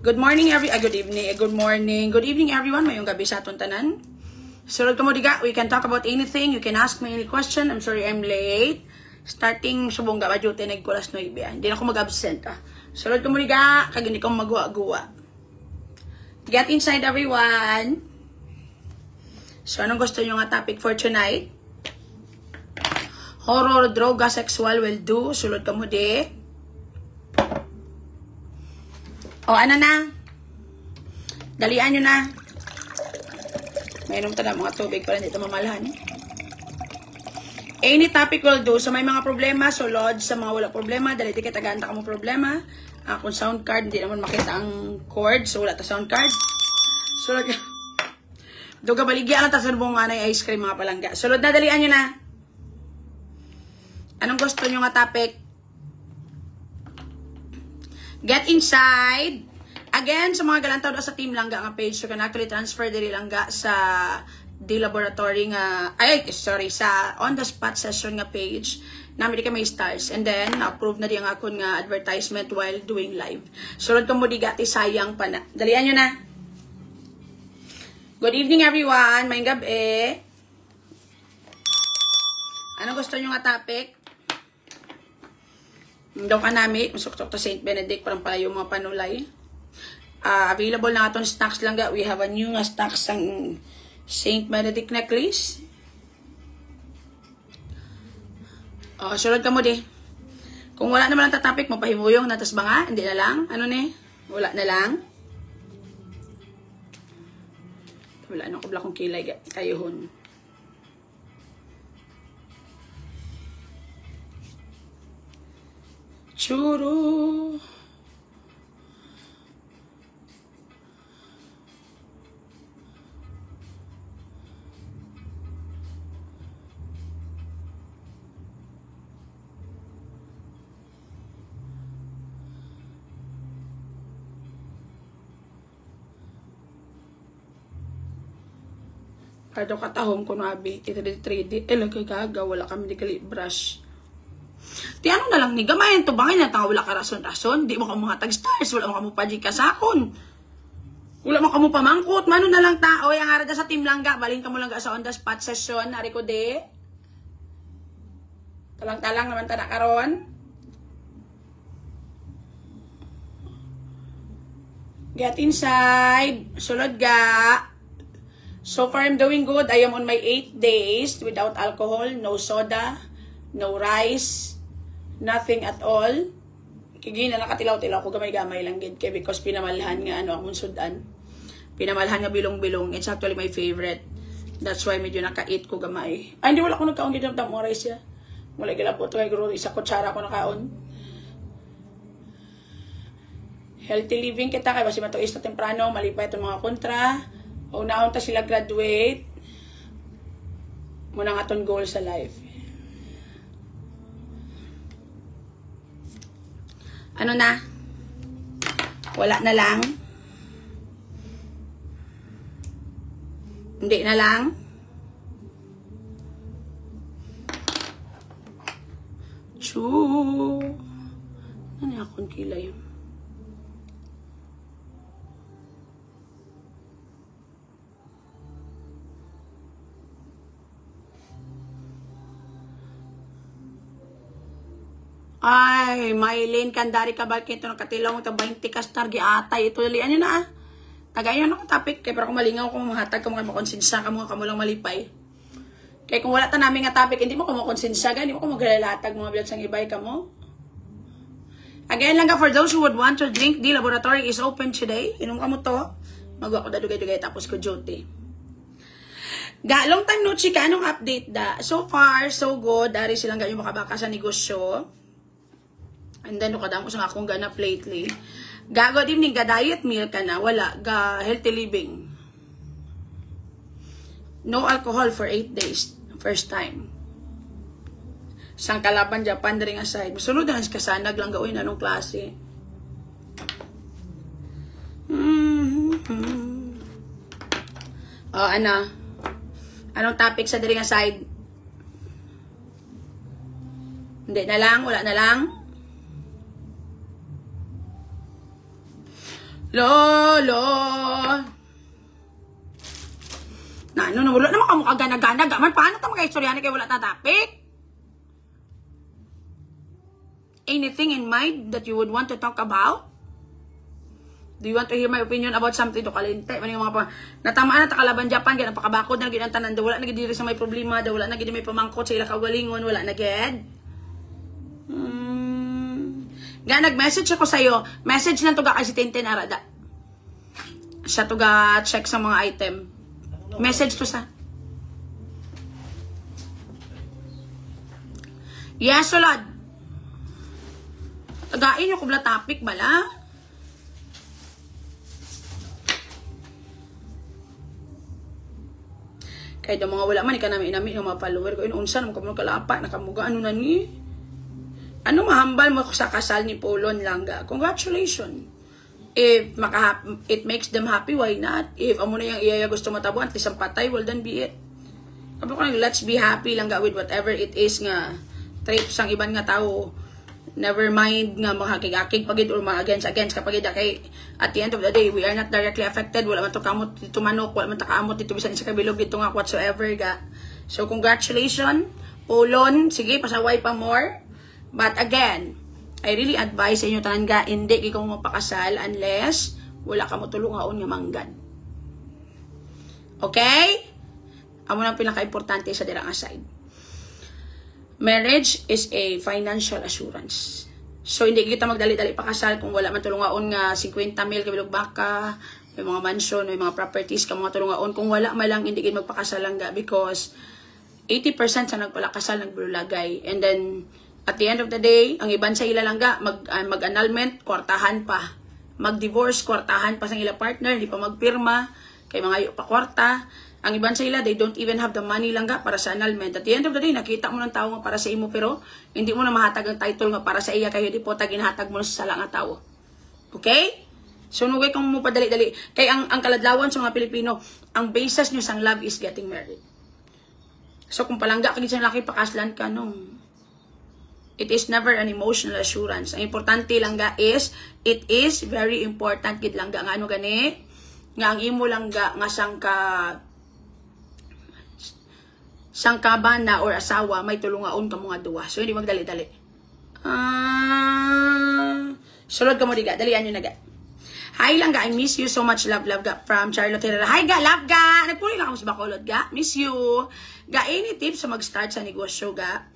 Good morning, good evening everyone. Mayong gabi sa atong tanan. Sulod ka mo diga, we can talk about anything. You can ask me any question. I'm sorry I'm late. Starting subong ga duty nagkulas no ibya. Hindi na ako mag-absent ah. Sulod ka mo diga, kag hindi ko magwa-guwa. Get inside everyone. So anong gusto niyo nga topic for tonight? Horror, droga, sexual will do. Sulod ka mo di. O ano na? Dalian nyo na. Mayroon tala mga tubig para dito mamalahan. Any topic will do. So may mga problema, sulod. Sa mga wala problema, dali di kita ganta ka mo problema. Kung sound card, hindi naman makita ang cord. So wala ta sound card. Sulod ka. Duga baligya lang ta sa buong anay ice cream mga palangga. Sulod na, dalian nyo na. Anong gusto nyo nga topic? Get inside. Again, sa mga galantaw sa team langga nga page, so can actually transfer diri langga sa the laboratory nga, sa on the spot session nga page. Namin di ka may stars. And then, na-approve na di ang akon nga advertisement while doing live. Sulod ka mo di gati sayang pa na. Dalian nyo na. Good evening everyone. May gabi. Anong gusto nyo nga topic? Daw ka namin, masuktok to St. Benedict, parang pala yung mga panulay. Available na itong stocks lang ga. We have a new stocks ang St. Benedict necklace. Sulod ka mo di. Kung wala naman ang tatapik, mapahimuyong natas ba nga? Hindi na lang? Ano ni? Wala na lang? Wala na, kubla kong kilay kayuhon. Churu. Kado katahom ko nabi, ito di 3D, lagay gaga, wala kami di kali brush. Ti ano na lang ni gamayan to bangin na tanga wala ka rason-rason, di mo ka mga tag-stars, wala mo ka mo paji kasakon. Wala mo ka mo pamangkot, mano na lang tao, ang arada sa team langga, balin ka mo langga sa on the spot session, hari ko de. Talang-talang naman ta na karon. Get inside, sulod ga. So far I'm doing good. I am on my 8 days without alcohol, no soda, no rice, nothing at all. Kigina nakatilaw-tilaw ko gamay-gamay lang gid kay because pinamalhan nga ano akong sudan. Pinamalhan nga bilong-bilong. It's actually my favorite. That's why medyo naka-eat ko gamay. Ay hindi wala ko nagkaon gid ng mo rice ya. Wala gila po to kay guro isa kutsara ko nakaon. Healthy living kita kay basi matuis na temprano, malipay itong mga kontra. O naon ta sila graduate. Muna nga itong goal sa life. Ano na? Wala na lang? Hindi na lang? Choo! Ano na akong kilay? Ay, Maylene, kandari ka ba kito nakatilaw mo 20 kastar giatay ito dalian niyo na ah. Tagayon ako topic kay pero kung malingaw ko mahatag ka mga makonsensya ka mga kamulang malipay. Kay kung wala ta namin nga topic hindi mo ko makonsensya gani mo ko magalatag mga bilat sang ibay ka mo. Again lang ka for those who would want to drink, the laboratory is open today. Inom ka mo to. Magwa ko da dugay-dugay tapos ko duty. Ga, long time no chika, anong update da? So far, so good. Dari silang ganyan makabaka sa negosyo. And then, kadamo sa akong ganap lately. Ga, good evening, ga diet meal ka na. Wala, ga healthy living. No alcohol for 8 days. First time. Sang kalaban, Japan, ring aside. Masunod na kasanag lang gawin anong klase. Ano? Anong topic sa ring aside? Hindi na lang, wala na lang. Lolo. Na, ano, wala naman ka mukha gana-gana. Gaman, paano ito mga istorya kaya wala na topic? Anything in mind that you would want to talk about? Do you want to hear my opinion about something to kalinte? Ano yung mga pa, natamaan na takalaban Japan, gaya napakabakod na naging tanan, wala na gidiri sa may problema, wala na gidi may pamangkot sa ila kawalingon, wala na gid. Nga nag-message ako sa'yo, message lang to ga kasi Tintin Arada. Siya to ga check sa mga item. Message to sa. Yes, Solad. Tagain yung kubla topic bala. Kahit yung mga wala man, ika namin inami yung mga follower ko. Unsa naman kami kalapa, nakamuga, ano na ni? Ano mahambal mo sa kasal ni Polon Langga? Congratulations. If it makes them happy, why not? If amo na yung iya gusto matabo, at least ang patay, well then be it. Sabi ko lang, let's be happy Langga with whatever it is nga trips ang iban nga tao. Never mind nga makakigakig pagid or mga against kapag kay at the end of the day we are not directly affected. Wala man to kamot dito manok, wala man to kaamot dito bisan sa kabilog dito nga whatsoever ga. So congratulations Polon, sige pasaway pa more. But again, I really advise sa inyo tanan ga hindi kay kung mapakasal unless wala ka mo tulungaon nga manggad. Okay? Amo nang pinaka-importante sa dirang side. Marriage is a financial assurance. So, hindi kita magdali-dali pakasal kung wala man tulungaon nga 50 mil kabilog baka, may mga mansion, may mga properties ka mga tulungaon. Kung wala malang, hindi kita magpakasal lang ga because 80% sa nagpalakasal nagbulagay. And then, at the end of the day, ang iban sa ila lang ga, mag-annulment, kwartahan pa. Mag-divorce, kwartahan pa sa ila partner, hindi pa magpirma, kay mga pa kwarta. Ang iban sa ila, they don't even have the money lang ga para sa annulment. At the end of the day, nakita mo ng tao nga para sa imo, pero hindi mo na mahatag ang title nga para sa iya, kayo di po ginhatag mo na sa sala nga tao. Okay? So, nugay kung mo padali-dali. Kaya ang kaladlawan sa mga Pilipino, ang basis nyo sang love is getting married. So, kung palangga kagid sa laki, pakaslan ka, no. It is never an emotional assurance. Ang importante lang ga is, it is very important gid lang ga nga ano gani, nga ang imo lang ga nga sangkabana or asawa may tulungaon ka mga duwa. So, hindi magdali-dali. Sulod ka mo diga. Dalian nyo na ga. Hi lang ga. I miss you so much. Love ga. From Charlotte Herrera. Hi ga. Love ga. Nagpuli lang ako sa Bacolod ga. Miss you. Ga, any tips sa mag-start sa negosyo ga?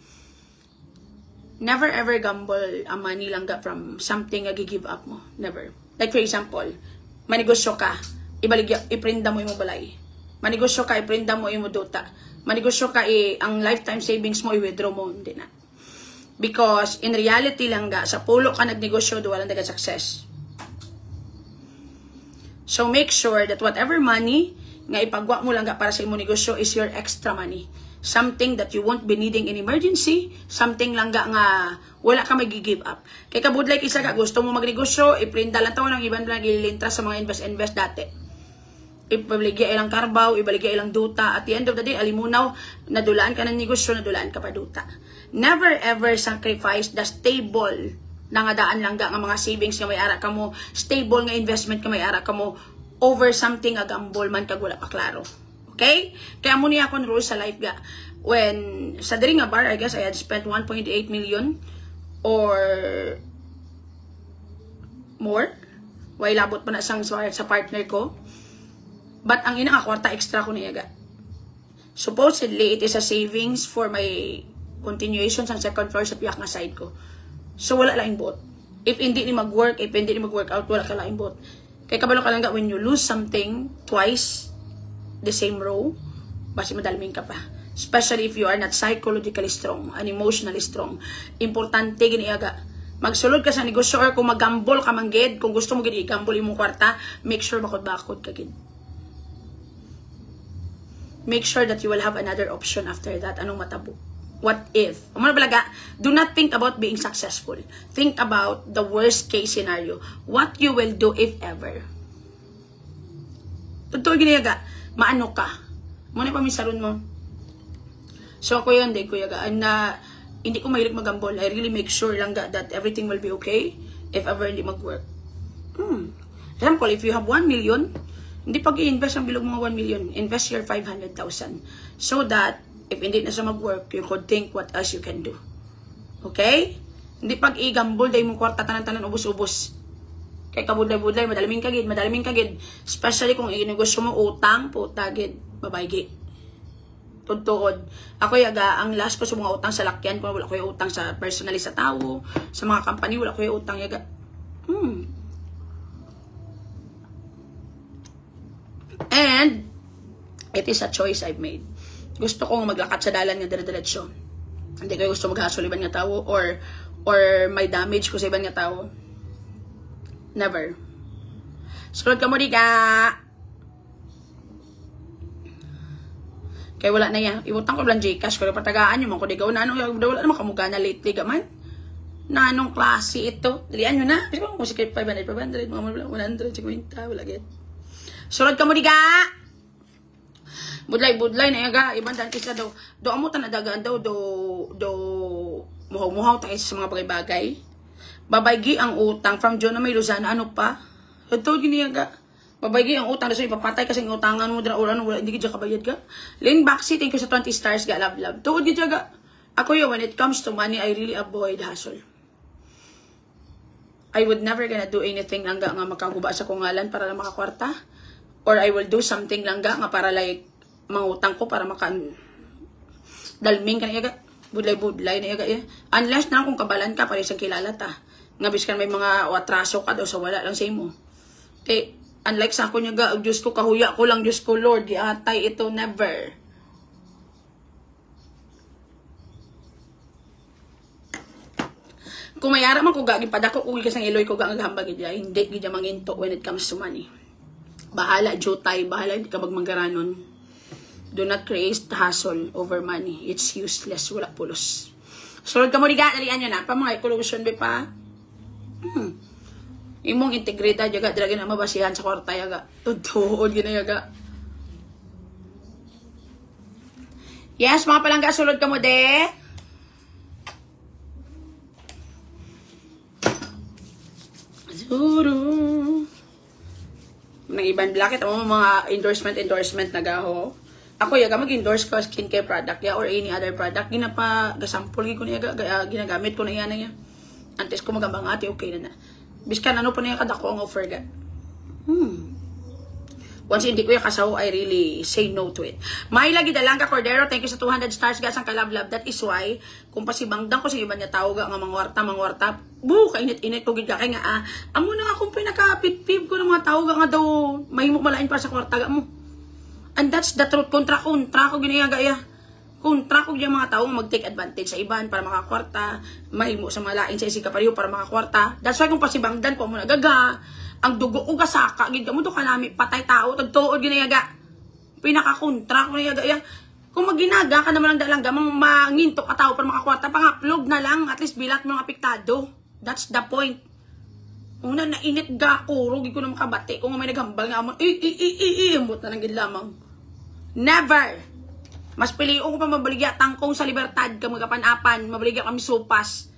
Never ever gamble ang money lang ga from something nga gi-give up mo. Never. Like for example, manegosyo ka. Iprinda mo yung balay. Manegosyo ka. Iprinda mo yung duta. Manegosyo ka ang lifetime savings mo i-withdraw mo, hindi na. Because in reality lang ga, sa pulo ka nagnegosyo, walang dagat success. So make sure that whatever money nga ipagwa mo lang ga para sa imong negosyo is your extra money. Something that you won't be needing in emergency, something lang ga nga wala ka mag-give up. Kay kabudlay isa ga, gusto mo magnegosyo, iprinda lang taon ang iban lang ililintra sa mga invest dati. Ibaligya ilang karbaw, ibaligya ilang duta. At the end of the day, alimunaw, nadulaan ka ng negosyo, nadulaan ka pa duta. Never ever sacrifice the stable na nga daan lang nga mga savings nga may ara ka mo, stable nga investment nga may ara ka mo, over something nga gamble man kag wala pa klaro. Okay? Kaya mo niya akong rule sa life ga. When, sa diri nga bar, I guess I had spent 1.8 million or more. Way labot pa na sang sa partner ko. But ang ina kwarta extra ko niya ga. Supposedly, it is a savings for my continuation sa second floor sa piyak nga side ko. So, wala lang bot. If hindi ni mag-work, if hindi ni mag-work out, wala ka lang bot. Kaya kabalo ka lang ga, when you lose something twice, the same row, basi madalming ka pa. Especially if you are not psychologically strong and emotionally strong. Importante giniaga. Magsulod ka sa negosyo or kung mag-gamble ka manggid, kung gusto mo gid i-gamble imong kwarta, make sure bakod-bakod ka gid. Make sure that you will have another option after that. Anong matabo? What if? Umano balaga, do not think about being successful. Think about the worst case scenario. What you will do if ever. Totoo giniyaga, maano ka? Muna pa misaron mo. So ako yun, kuya ga, hindi ko mahilig magambol. I really make sure lang that everything will be okay if ever hindi mag-work. Example, if you have 1 million, hindi pag i-invest ang bilog mga 1 million, invest your 500,000. So that, if hindi na sa mag-work, you could think what else you can do. Okay? Hindi pag i-gamble, dahil mong kwarta, tanan-tanan, ubos-ubos. Kay kabudlay-budlay, madalaming kagid. Especially kung inegosyo mo utang, puta, gid, babaygi. Tudtuod. Ako yaga, ang last ko sa mga utang sa lakyan, kung wala ko yung utang sa personally sa tao, sa mga company, wala ko yung utang yaga. And, it is a choice I've made. Gusto kong maglakat sa dalan nga dire-diretsyo. Hindi ko gusto maghasol iban nga tao, or may damage ko sa iban nga tao. Never. Sulod ka mo di ka. Kaya wala na yan. Iwutang ko lang Gcash. Kaya patagaan nyo man ko di gaw. Wala naman kamuga na lately gaman. Na anong klase ito? Dalian nyo na. Kasi kung musikip 500, 150, wala get. Sulod ka mo di ka. Budlay na yaga. Ibang dahil kisa daw. Do amutan na dagaan daw. Do muhaw-muhaw tayo sa mga bagay-bagay. Babaygi ang utang. From John na may Luzana. Ano pa? Ito giniyaga. Babaygi ang utang. So ipapatay kasi ang utangan mo. Wala, hindi ka kabayad ka. Lane Baxi, thank you sa 20 stars ga. Love. Tuod ka ga. Ako yun, when it comes to money, I really avoid hustle. I would never gonna do anything lang nga makaguba sa kungalan para lang makakwarta. Or I will do something lang nga para like mangutang ko para dalming ka na yaga. Budlay na yaga. Unless na kung kabalan ka, para isang kilala ta. Nga biskan may mga atraso ka daw sa wala lang sa imo. Okay. Unlike sa ako niya, Diyos ko, kahuya ko lang, Diyos ko, Lord, atay ito, never. Kung mayara man ko gaging padako, kung ikasang iloy ko gaging hambag idya, hindi gidya manginto when it comes to money. Bahala, jutay, bahala, hindi ka magmanggaranon. Do not create hassle over money. It's useless, wala pulos. Sulod ka mo diga, dalian nyo na, pa mga collusion ba pa? Imong integridad yaga dira na mabasihan sa kwarta yaga. Tudtuod gina yaga. Yes, mga palangga, sulod ka mo de. Zuru. Nang ibang blacket mo mga endorsement nagaho. Ako yaga mag-endorse ko skincare product ya or any other product ginapa gasample ko niya ginagamit ko na yan niya. Antes ko magambang ate okay na. Biskan ano po niya kadako ang offer ga. Once hindi ko yung kasaw, I really say no to it. May lagi Dalanga Cordero, thank you sa 200 stars ga sang kalab-lab. That is why, kung pasibangdang ko sa iba niya tao ga nga mangwarta, kainit-init ko gid ka kay nga amo na nga kung pinaka-pip ko ng mga tao ga nga daw mahimo malain para sa kwarta ga mo. And that's the truth. Kontra ko ginayaga ya. Kontra ko yung mga tao mag-take advantage sa iban para makakwarta, mahimo sa malain sa isig kapariho para makakwarta. That's why kung pasibangdan ko mo nagaga, ang dugo ko gasaka, gid mo to kanami patay tao, tagtuod ginayaga. Pinaka-kontra ko ginayaga ya. Kung maginaga ka naman ang dalang gamang manginto ka tao para makakwarta, pang-upload na lang, at least bilat mga apektado. That's the point. Una na init ga ko, rugi ko na makabati. Kung may naghambal nga mo, ambot na lang gid lamang. Never. Mas piliin ko pa mabaligya tangkong sa libertad ka magapan-apan, mabaligya kami supas.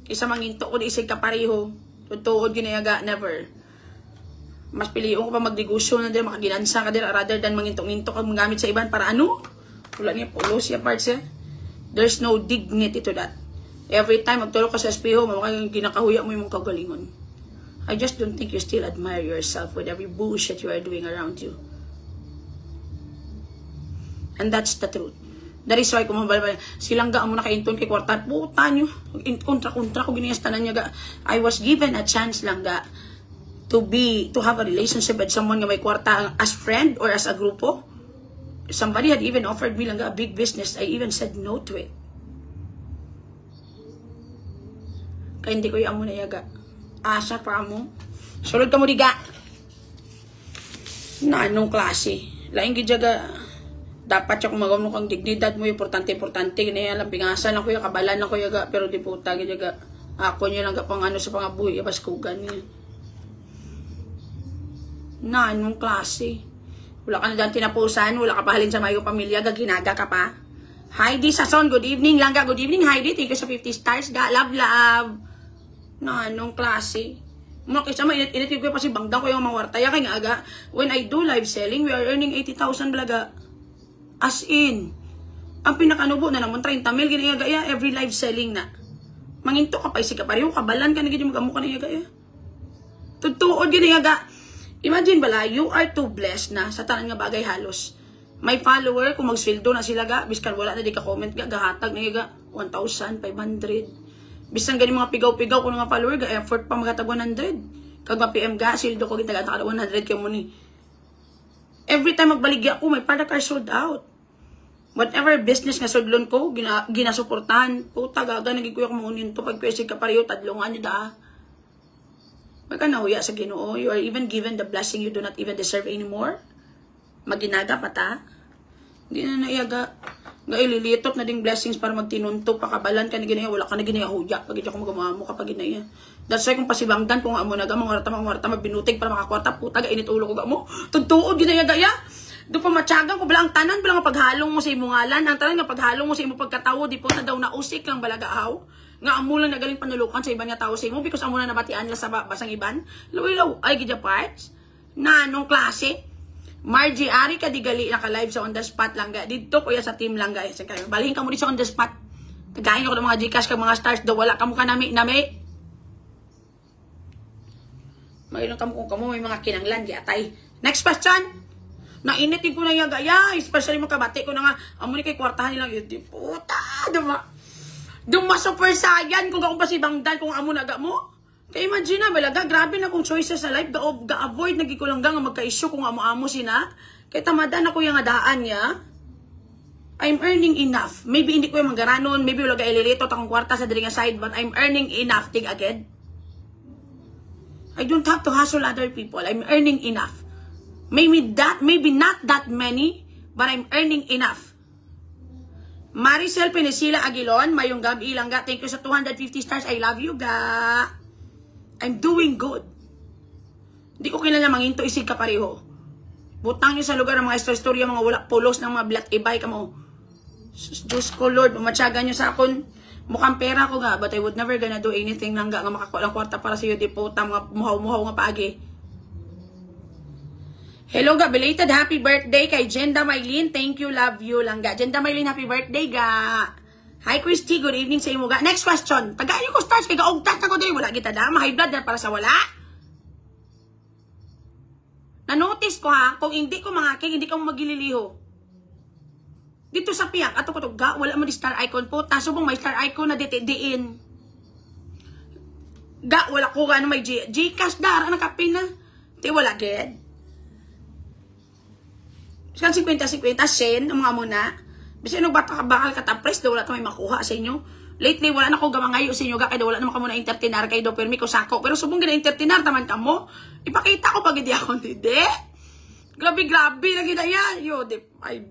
Kaysa manginto ko di isig kapariho. Tutuod ginayaga, never. Mas piliin ko pa magdegosyo na din, makaginansa ka din, rather than manginto-nginto ka magamit sa iban para ano? Wala niya pulos siya parts eh. There's no dignity to that. Every time magtulog ka sa espeho, ginakahuya mo yung mong kagalingon. I just don't think you still admire yourself with every bullshit you are doing around you. And that's the truth. That is why kung silang ga mo nakainton kay kwarta, puta nyo. Kontra ko giniyastanan niya ga. I was given a chance lang ga to have a relationship with someone nga may kwarta as friend or as a grupo. Somebody had even offered me lang ga a big business. I even said no to it. Kaya hindi ko yung amo na yaga. Asa pa mo. Sulod ka mo diga. Na anong klase? Laing gidyaga. Dapat siya kung magawa kang dignidad mo, importante na yan lang, pingasan lang ko yung kabalan lang ko yung pero di puta, gidyaga, ako nyo lang pang ano sa pangabuhi, baskugan niya. Na, anong klase? Wala ka na dyan tinapusan, wala ka pahalin sa mayo pamilya, gaginaga ka pa. Heidi Sason, good evening lang ga, good evening Heidi, thank you sa 50 stars ga, love. Na, anong klase? Mga kisa mainit-init ko pa si Bangdang ko yung mga wartaya kay nga aga. When I do live selling, we are earning 80,000 balaga. As in. Ang pinakanubo na naman 30 mil ginayaga ya every live selling na. Manginto ka pa isi ka pareho kabalan ka na gid magamu ka na yaga ya. Tutuod ginayaga. Imagine bala, you are too blessed na sa tanan nga bagay halos. May follower kung magsweldo na sila ga, biskan wala na di ka comment ga gahatag na yaga 1,500. Bisan gani mga pigaw-pigaw kung mga follower ga effort pa magatag 100. Kag ma-PM ga sildo ko gitagata 100 kay mo ni. Every time magbaligya ko may product are sold out. Whatever business nga sudlon ko, ginasuportahan. Puta, gaga, nagikuya ko mamunin to. Pag kwesig ka pareho, tadlungan nyo da. Pagka nahuya sa Ginoo, you are even given the blessing you do not even deserve anymore. Maginaga pa ta. Hindi na naiyaga. Nga ililitot na ding blessings para magtinunto, pakabalan ka na ginaya, wala ka na ginaya huya. Pag hindi ako magamamo kapag ginaya. That's why kung pasibangdan, kung amo na ga, mga warta, magbinutig para makakwarta, puta, ga, initulo ko ga mo. Tugtuod, ginaya gaya. Doon pa matyagang ko bilang tanan, bilang paghalong mo sa imong ngalan. Ang tanan nga paghalong mo sa imong pagkatawo, di po na daw nausik lang balagaaw. Nga amo lang nagaling panulukan sa iban nga tao sa imo because amo na nabatian la sa basang iban. Lawilaw, ay gidya parts. Na anong klase? Margie, ari ka di gali naka-live sa on the spot lang ga. Dito kuya sa team lang guys. Balhin ka mo di sa on the spot. Tagayin ako ng mga Gcash kag mga stars daw wala ka mo ka nami. May ilang kamo kung kamo may mga kinanglan di atay. Next question. Nainitin ko na yung gaya, especially mga kabate ko na nga, amo ni kay kwartahan nilang yun, di puta, duma super saiyan kung akong pasibangdan kung amo na ga mo. Kaya imagine na, balaga, grabe na kung choices sa life, ga-avoid, nagikulang nga magka-issue kung amo-amo sina. Kaya tamadan ako yung adaan niya, I'm earning enough. Maybe hindi ko yung manggaranon, maybe wala ga-ililito takong kwarta sa diri nga side, but I'm earning enough, tig agad. I don't have to hustle other people, I'm earning enough. Maybe not that many, but I'm earning enough. Maricel Penisila Aguilon, mayong gabi lang ga. Thank you sa 250 stars. I love you ga. I'm doing good. Hindi ko kilala manginto isig ka pareho. Butang nyo sa lugar ng mga istorya, mga wala pulos ng mga blat ibay ka mo. Diyos ko Lord, umatsaga nyo sa akon. Mukhang pera ko ga, but I would never gonna do anything lang ga nga makakuha ng kwarta para sa iyo, di po, mga muhaw-muhaw nga paagi. Hello ga, belated happy birthday kay Jenda Maylin. Thank you, love you lang ga. Jenda Maylin, happy birthday ga. Hi Christy, good evening sa imo ga. Next question. Tagayo ko stars kay gaugtat na ko diri wala kita da. High blood na para sa wala. Na-notice ko ha, kung hindi ko mangakig, hindi ka mo magililiho. Dito sa piyak, ato ko to ga, wala mo di star icon po. Tasubong may star icon na diin. Ga, wala ko ga, may Gcash dara, nakapin na. Di wala ged. Kan 50-50 sen ang mga muna. Bisa no bata bakal katapres daw wala ta may makuha sa inyo. Lately wala na ko gamangayo sa inyo ga kay wala na maka muna entertainer kay do permi ko sako. Pero subong gina entertainer taman kamo. Ipakita ko pag hindi ako hindi. Grabe na gidaya. Yo di ay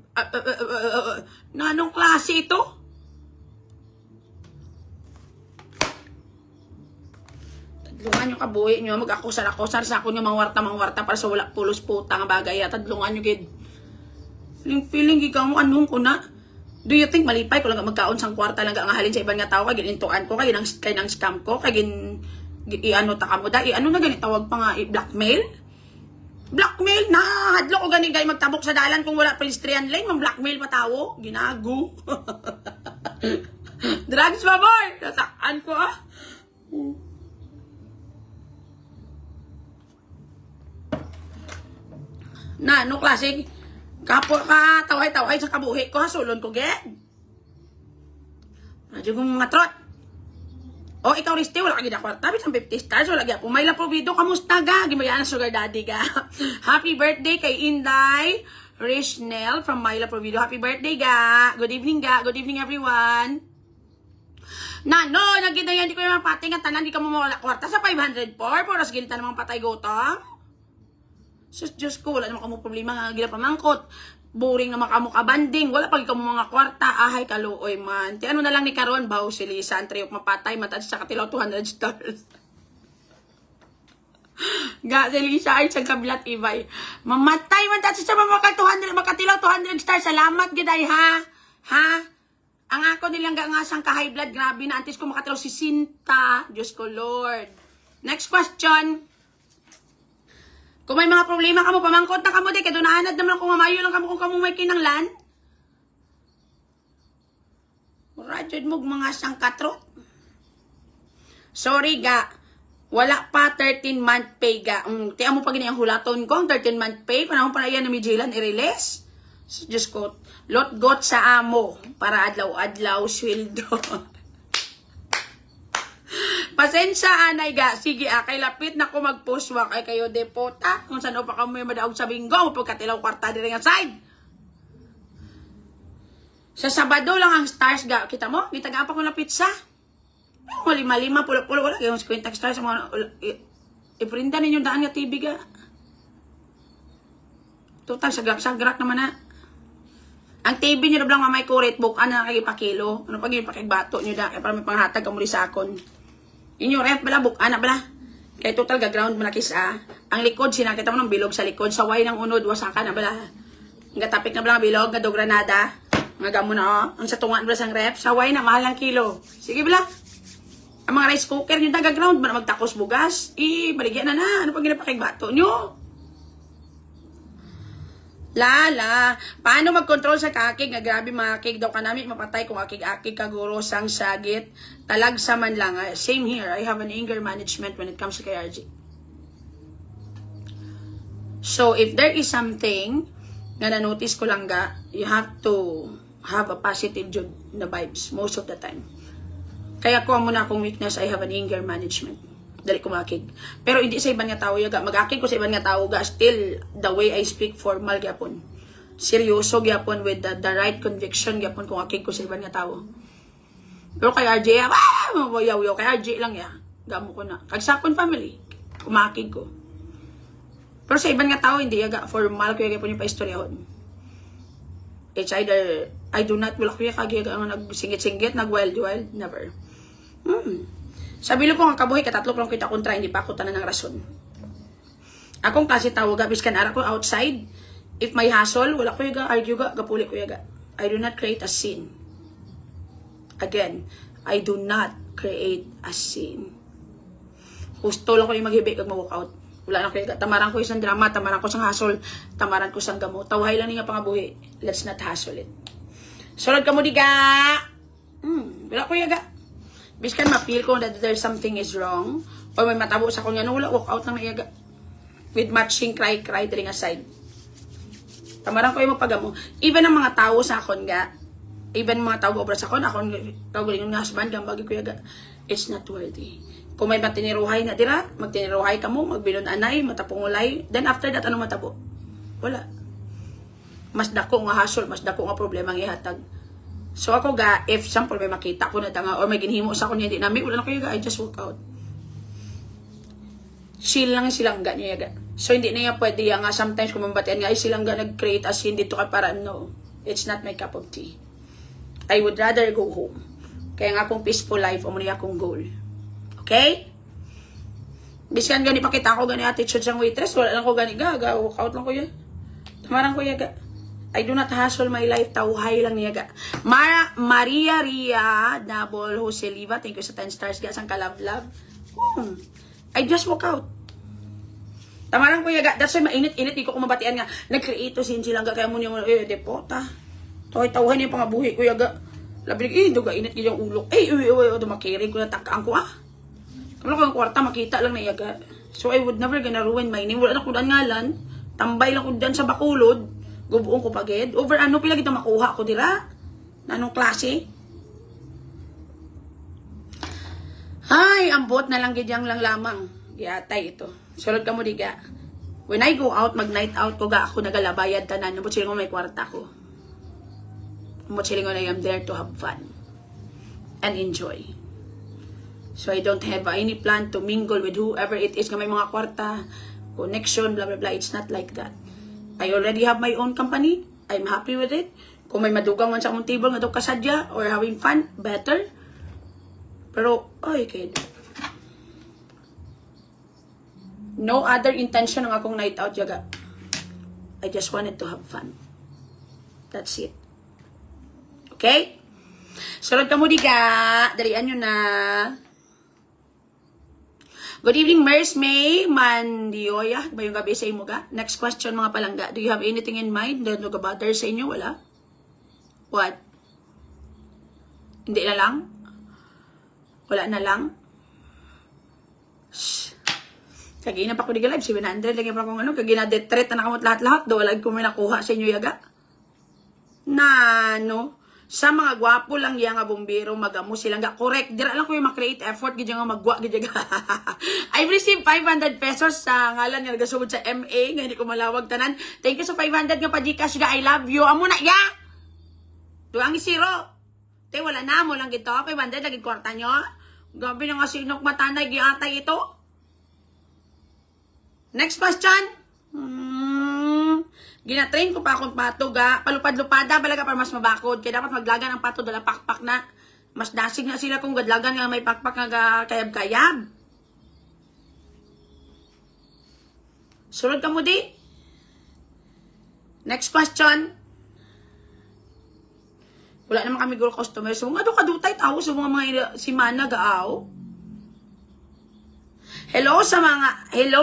nanong klase ito? Tadlungan yung kabuhi nyo, mag-akusar-akusar sa ako yung mga warta para sa wala pulos puta nga bagay. Tadlungan nyo gid. Feeling ikaw mo anong ko na. Do you think malipay ko lang magkaon sang kwarta lang nga halin sa iban nga tao kay ginintuan ko kay nang scam ko kay iano ta kamo da iano na gani tawag pa nga blackmail na hadlo ko gani gay magtabok sa dalan kung wala pedestrian lane mang blackmail pa tawo ginago. Drugs ba boy nasaan ko ah. Na no klase kapwa ka, taway-taway sa kabuhi ko, hasulon ko, get. Radyo kong mga trot. O, ikaw, Risti, wala kagin ako. Tapos ang 50 stars, wala kagin ako. Mayla Provido, kamusta ga? Gimayaan sugar daddy ga. Happy birthday kay Inday Rishnel from Mayla Provido. Happy birthday ga. Good evening ga. Good evening everyone. No, nagkita yan, di ko yung mga pating at tanan, di ka mo mawala kwarta sa 504. Poras gilitan ng mga patay gotong. Sus, Diyos ko, wala naman kamo problema nga gila pamangkot. Boring naman kamo kabanding. Wala pag kamo mga kwarta. Ahay, kaluoy man. Ti ano na lang ni Karon, baho si Lisa. Antriyok mapatay, matad sa katilaw 200 stars. Ga, si Lisa ay sa kabilat ibay. Mamatay man dati sa makatilaw 200 stars. Salamat, giday ha. Ha? Ang ako nilang nga sang ka-high blood. Grabe na, antis ko makatilaw si Sinta. Diyos ko, Lord. Next question. Kung may mga problema ka mo, pamangkot na ka mo, di, kaya doon naman kung mamayo lang ka mo kung kamo may kinanglan. Rajod mo mga sangkatro. Sorry ga, wala pa 13-month pay ga. Tiyan mo pa ganyan hulaton ko, ang 13-month pay, panahon pa na yan na Mijilan i-release. So, just ko, lot-got sa amo, para adlaw-adlaw, sweldo. Pasensya, anay ga. Sige, kay lapit na ko mag-post kay kayo depota. Kung saan pa kami madaog sa binggo, pagkatilaw kwarta din nga side. Sa Sabado lang ang stars ga. Kita mo? Gitagaan pa ko na pizza. O, lima-lima, pulo-pulo. Wala yung 50 stars. Iprinda ninyo daan nga TV ga. Total, sagrak naman na. Ang TV nyo na lang mamay kurit book. Ano na kayo pakilo? Ano pag yung pakigbato nyo da? Kaya para may panghatag ka muli sa akon. Inyo ref bala, book. Anak bala. Kaya total ga-ground mo na kisa. Ang likod, sinakita mo ng bilog sa likod. Sa way ng unod, wasaka na bala. Ang gatapik na bala ng bilog, nga do granada. Nga gamo na, oh. Ang sa tungan bala sang ref. Sa way na, mahal ng kilo. Sige bala. Ang mga rice cooker nyo taga-ground, ba na magtakos bugas? Baligyan na. Ano pag ginapakigbato nyo? Lala, paano mag-control sa kakig? Nga grabe makakig daw ka namin mapatay kung akig-akig kaguro sang sagit. Talag sa man lang. Same here. I have an anger management when it comes to KRG. So, if there is something na na-notice ko lang ga, you have to have a positive na vibes most of the time. Kaya ko muna akong weakness, I have an anger management. Dali ko makig. Pero hindi sa ibang nga tao yaga. Mag-akig ko sa ibang nga tao ga. Still, the way I speak formal gyapon. Seryoso gyapon with the right conviction gyapon kung akig ko sa ibang nga tao. Pero kay RJ, yaw-yaw. Kay RJ lang ya. Gamo ko na. Kag sakon family, kumakig ko. Pero sa ibang nga tao, hindi yaga. Formal ko yaga po yung pa-istoryahon. It's either, I do not, wala ko yaga kag nag-singit-singit, nag-wild-wild, never. Sabi ko nga kabuhi, katatlo ko lang kita kontra, hindi pa ako tanan ng rason. Akong klase tawag, biskan ara ko outside. If may hassle, wala ko yaga, argue ga, gapuli ko yaga. I do not create a scene. Again, I do not create a scene. Gusto lang ko yung maghibi kag ma-walk out. Wala na ko yaga. Tamaran ko isang drama, tamaran ko isang hassle, tamaran ko isang gamo. Tawhay lang nga pangabuhi. Let's not hassle it. Sulod ka mo diga. Wala ko yaga. Biskan ma-feel ko that there's something is wrong or may matabo sa kunya, no, wala, walk out lang na iyaga. With matching cry ring aside. Tamaran ko yung magpagamo. Even ang mga tao sa akon ga, even mga tao obra sa akon, akon kagaling ng husband, gambagi ko yaga, it's not worthy. Kung may matiniruhay na dira, magtiniruhay ka mo, magbilon anay, matapungulay, then after that, ano matabo? Wala. Mas dako nga hassle, mas dako nga problema ang ihatag. So ako ga, if sample may makita ko na tanga or may ginhimo sa kunya, hindi namin, wala na kayo ga, I just walk out. Chill lang silang ga niya ga. So hindi na niya pwede nga sometimes kung mambatian nga, ay silang ga nag-create as hindi to ka para, no. It's not my cup of tea. I would rather go home. Kaya nga akong peaceful life, o muna akong goal. Okay? Biskan gani pakita ko gani attitude sang waitress, wala lang ko gani ga, walk out lang ko yan. Tamarang ko yaga. I do not hustle my life. Tauhay lang niya ga. Maria Ria Double Jose Liva. Thank you sa 10 stars ga. Sang kalab-lab. I just walk out. Tamarang ko yaga. That's why mainit-init. Di ko kumabatian nga. Nag-create to sin silang ga. Kaya mo niya depota. Tauhay niya pangabuhi ko yaga. Labi duga init yung ulok. Dumakiring ko na takaan ko Kamala ko yung kwarta. Makita lang na yaga. So I would never gonna ruin my name. Wala na ko ngalan. Tambay lang ko dyan sa Bacolod. Gubuong ko pagid. Over ano pila kita makuha ko dira? Na anong klase? Ay, ambot na lang gidyang lang lamang. Yatay ito. Sulod ka mo diga. When I go out, mag-night out ko ga ako nagalabayad tanan. Nabot siling ko may kwarta ko. Nabot siling ko na I am there to have fun. And enjoy. So I don't have any plan to mingle with whoever it is nga may mga kwarta, connection, blah blah blah. It's not like that. I already have my own company. I'm happy with it. Kung may madugang man sa akong table nga daw kasadya or having fun, better. Pero, kid. No other intention ng akong night out, yaga. I just wanted to have fun. That's it. Okay? Sulod ka mo diga. Dalian nyo na. Good evening, Mers May Mandioya. Bayong gabi sa imo ga. Next question, mga palangga. Do you have anything in mind that nag-bother sa inyo? Wala? What? Hindi na lang? Wala na lang? Shh. Kagina pa ko di live 700. Lagi pa akong ano. Kagina detret na nakamot lahat-lahat. Do, wala ko may nakuha sa inyo yaga. Na, no? Sa mga gwapo lang yang nga bumbiro magamo silang ga correct dira lang ko yung ma-create effort gid nga magwa gid I've received 500 pesos sa ngalan nga nagasubod sa MA nga hindi ko malawag tanan. Thank you sa 500 nga pa GCash ga. I love you. Amo na ya. Duang zero. Te wala na mo lang gito 500 lagi kwarta nyo. Gabi na nga sinok matanay giatay ito. Next question. Ginatrain ko pa akong pato ga. Palupad-lupada balaga para mas mabakod. Kaya dapat maglagan ang pato dala pakpak na. Mas dasig na sila kung gadlagan nga may pakpak nga kayab-kayab. Sunod ka mo di. Next question. Wala naman kami guro customer. So nga do kadutay tao sa mga simana gaaw. Hello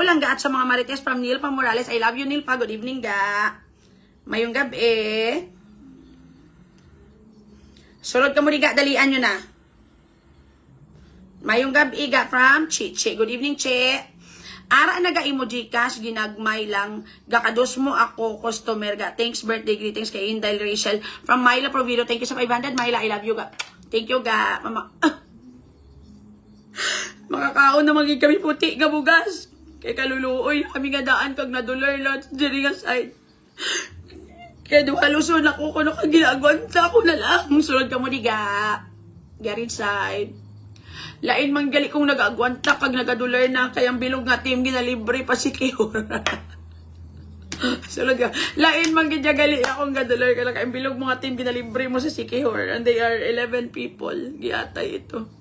lang ga at sa mga marites from Nilpa Morales. I love you Nilpa. Good evening ga. Mayong gabi. Sunod ka mo di ga. Dalian nyo na. Mayong gabi ga from Chiche. Good evening Che. Ara na ga emoji cash. Ginagmay lang. Gakados mo ako customer ga. Thanks birthday greetings kay Inday Rachel. From Myla Provido. Thank you sa 500. Myla I love you ga. Thank you ga. Mama. Makakaon na maging kami puti nga bugas. Kay kaluluoy kami nga daan kag nadular lot diri nga side. Kaya duhaluson ako kuno kag ginagwanta ko na lang. Sulod ka mo diga. Garin side. Lain man gali kong nagagwanta kag nagadular na kayang bilog nga team ginalibre pa si Kihor. Sulod ka. Lain man gid gali akong gadular ka kayang bilog mga team ginalibre mo sa si Kihor and they are 11 people. Giatay ito.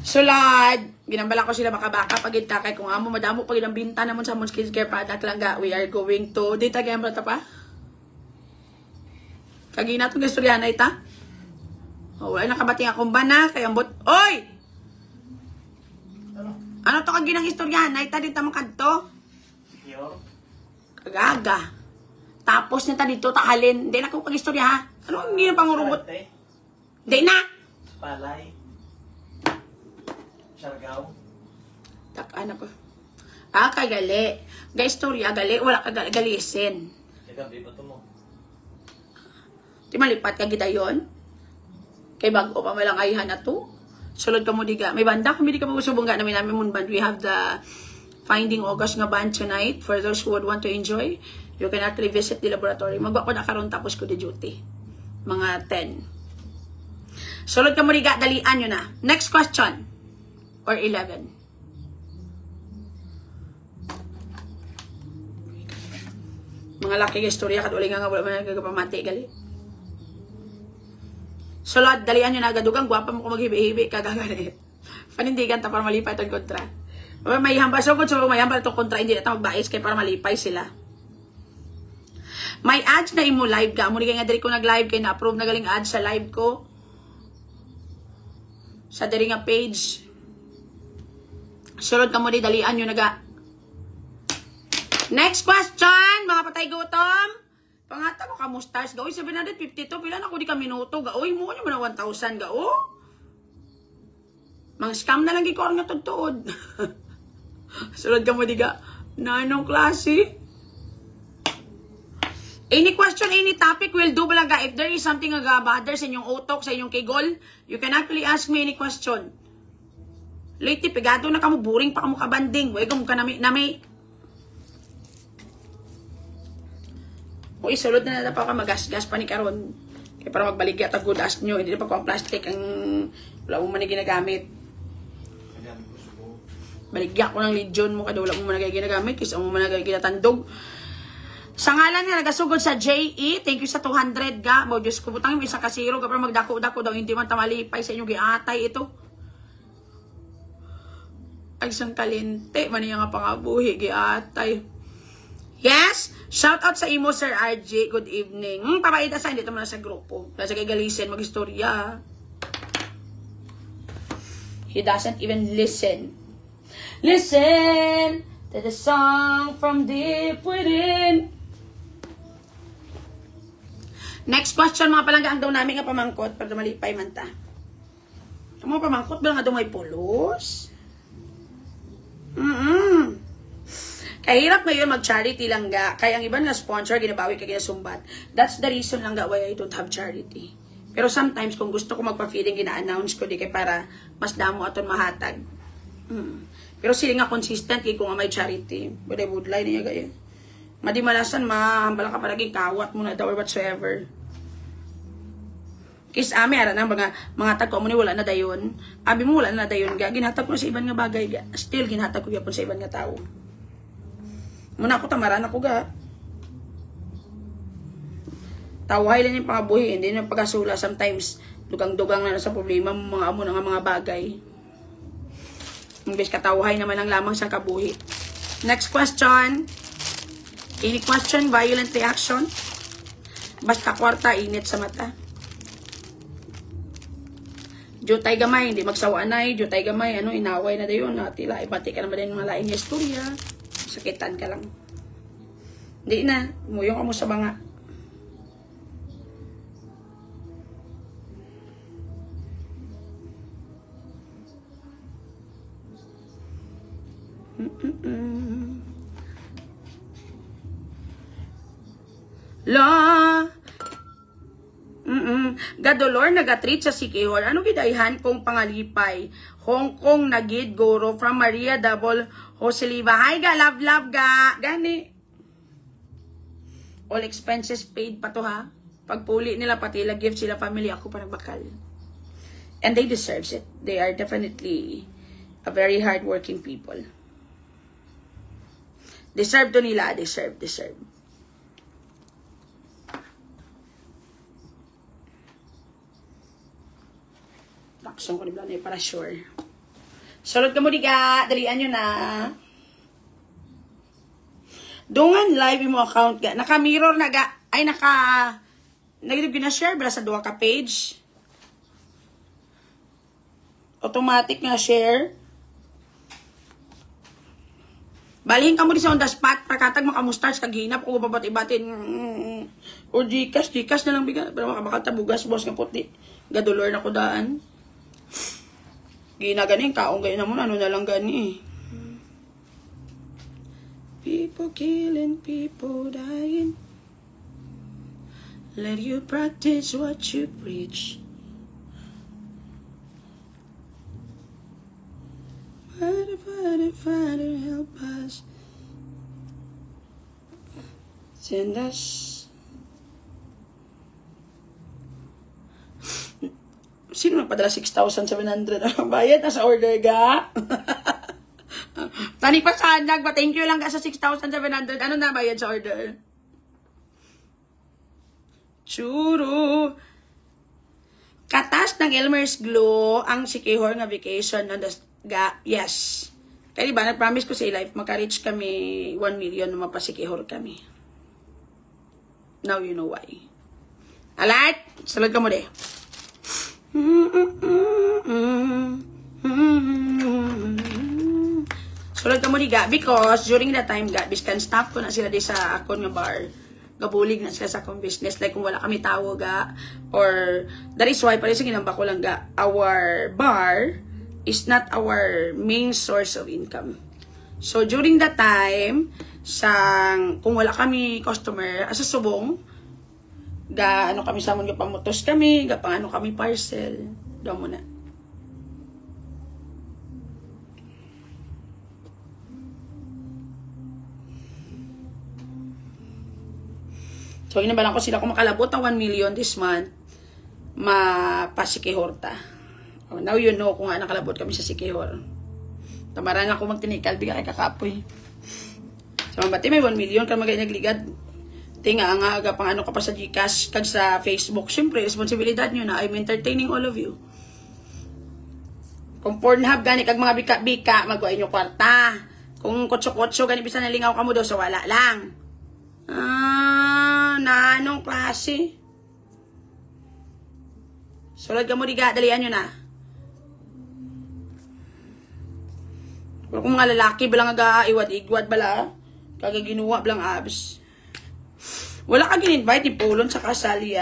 Sulad, ginambala ko sila makabaka pag itakay kung amo madamo pag binta namon sa Moon Skincare product lang ga. We are going to dita gayam ta pa. Kagina tong istorya na ita. Oh, wala nakabating akong bana kay ambot. Oy! Ano to kaginang istorya na ita dita man kadto? Kagaga. Tapos nita dito tahalin, di na ko pag-istorya ha. Ano ang ginang pangurumot? Di na. Palay. Sargaw. Tak ano po. Kagali. Ga istorya gali wala ka galisin. Gabi ba to mo? Ti malipat ka gidayon. Kay bago pa malang ayhan na to. Sulod ka mo diga. May banda kami di ka magusubong ga namin mun band. We have the Finding August nga band tonight for those who would want to enjoy. You can actually visit the laboratory. Magwa ko na karon tapos ko di duty. Mga 10. Sulod ka mo diga dalian nyo na. Next question. Or 11. Mga laki ka istorya kat uli nga wala man nagpamati gali. Sulod, dalian nyo na agadugang gwapa mo kung maghibi-hibi kagagani. Panindigan ta para malipay itong kontra. May hambal. So kung may hambal itong kontra, hindi na ito magbais kaya para malipay sila. May ads na imo live ka. Muli nga diri ko nag-live kaya na-approve na galing ads sa live ko. Sa diri nga page. Sulod ka mo di, dalian nyo naga. Next question, mga patay gutom. Pangata mo kamustars, gaoy 752, pila na ko di ka minuto, gaoy mo nyo na 1,000, gao. Mga scam na lang gikor nga tugtuod. Sulod ka mo di ga, nanong klase? Any question, any topic, will do balaga. If there is something nga bother sa inyong utok, sa inyong kigol, you can actually ask me any question. Late, pegado na kamo, boring pa kamo kabanding. Huwag kamo ka nami. O isulod na pa ka magasgas pa ni karon. Kaya para magbaligya tag good ask nyo. Hindi na pa ko ang plastic ang wala mo man na ginagamit. Baligya ko ng legion mo kada wala mo man na ginagamit. Kisa mo man na ginatandog. Sa ngalan nga nagasugod sa JE, thank you sa 200 ga. Mo Diyos ko, butang yung isa kasiro. Kapag magdako-dako daw, hindi man tamalipay sa inyong giatay ito. Ay, isang kalente. Maniya nga pangabuhi, giatay. Yes? Shout out sa imo, Sir RJ. Good evening. Papaita sa, hindi naman sa grupo. Wala sa kay Galisen, mag-istorya. He doesn't even listen. Listen to the song from deep within. Next question, mga palangga, ang daw namin nga pamangkot, para malipay man ta. Ang mga pamangkot, ba nga daw may pulos? Kahirap ngayon mag-charity lang ga. Kaya ang iba nga sponsor, ginabawi ka ginasumbat. That's the reason lang ga why I don't have charity. Pero sometimes, kung gusto ko magpa-feeding, gina-announce ko di kay para mas damo aton mahatag. Pero sila nga consistent, kung nga may charity. Buday budlay niya gaya. Madimalasan, mahambala ka palagi, kawat mo na daw or whatsoever. Kis ami, ara na, mga tagko mo ni wala na dayon. Abi mo wala na dayon ga. Ginhatag ko na sa iban nga bagay ga. Still, ginhatag ko yapon sa iban nga tao. Muna ako tamaran ako ga. Tawahay lang yung pangabuhi, hindi yung pagkasula. Sometimes, dugang-dugang na sa problema mga amo nga mga bagay. Imbes katawahay naman ang lamang sa kabuhi. Next question. Any question? Violent reaction? Basta kwarta, init sa mata. Jutay gamay, hindi magsawaanay. Jutay gamay, inaway na dayon. Tila, ibati ka naman din mga laing istorya. Sakitan ka lang. Hindi na. Muyong ka mo sa banga. La. Gadolor nagatreat sa Sikihor. Ano gidayhan kong pangalipay? Hong Kong nagid goro from Maria Double Joseliva. Hi ga, love ga. Gani. All expenses paid pa to ha. Pagpuli nila pati la gift sila family ako pa nagbakal. And they deserves it. They are definitely a very hardworking people. Deserve to nila. Deserve. Taksong ko nila na para sure. Sulod ka mo diga. Dalian nyo na. Dungan live mo account ga. Naka-mirror na ga. Ay, nag-give na share bala sa duha ka page. Automatic nga share. Balihin ka mo di sa on the spot. Pagkatag makamustars kaginap kung babati-batin. O Gcash na lang biga. Pero makabakal tabugas, boss nga puti. Gadolor na ko daan. Ginaganing kaong gayon naman. Ano na lang gani. People killing, people dying. Let you practice what you preach. Father, help us. Send us. Sino nagpadala 6,700? Bayad na sa order ga? Tani pa sa handag ba? Thank you lang ka sa 6,700. Ano na bayad sa order? Churu. Katas ng Elmer's Glow ang Sikihor nga vacation na ga. Yes. Kaya diba, nag-promise ko sa life, maka-reach kami 1 million na mapasikihor kami. Now you know why. Alright? Salad ka mo de. Sulod ka mo diga because during that time ga biskan staff ko na sila di sa akon nga bar gabulig na sila sa akong business like kung wala kami tawo ga or that is why pala sa ginamba ko lang ga our bar is not our main source of income. So during that time kung wala kami customer sa subong ga kami samon ga pamutos kami ga pangano kami parcel do mo na. So, inabalan ko sila kung makalabot ng 1 million this month, mapasikihor ta. Oh, now you know kung nga nakalabot kami sa sikihor. Tamaran ako magtinikal, bigay kay kakapoy. So, mabati may 1 million ka magay nagligad. Tinga nga, aga pang ano ka pa sa Gcash, kag sa Facebook. Siyempre, responsibilidad nyo na I'm entertaining all of you. Kung Pornhub gani, kag mga bika-bika, magawa inyo kwarta. Kung kotso-kotso, gani bisa nalingaw ka mo daw, so wala lang. Na anong klase? Sulod ka mo diga, dalian nyo na. Pero kung mga lalaki ba lang iwad-igwad bala, kagaginuwa ba lang abs. Wala ka gin-invite ni Polon sa kasali,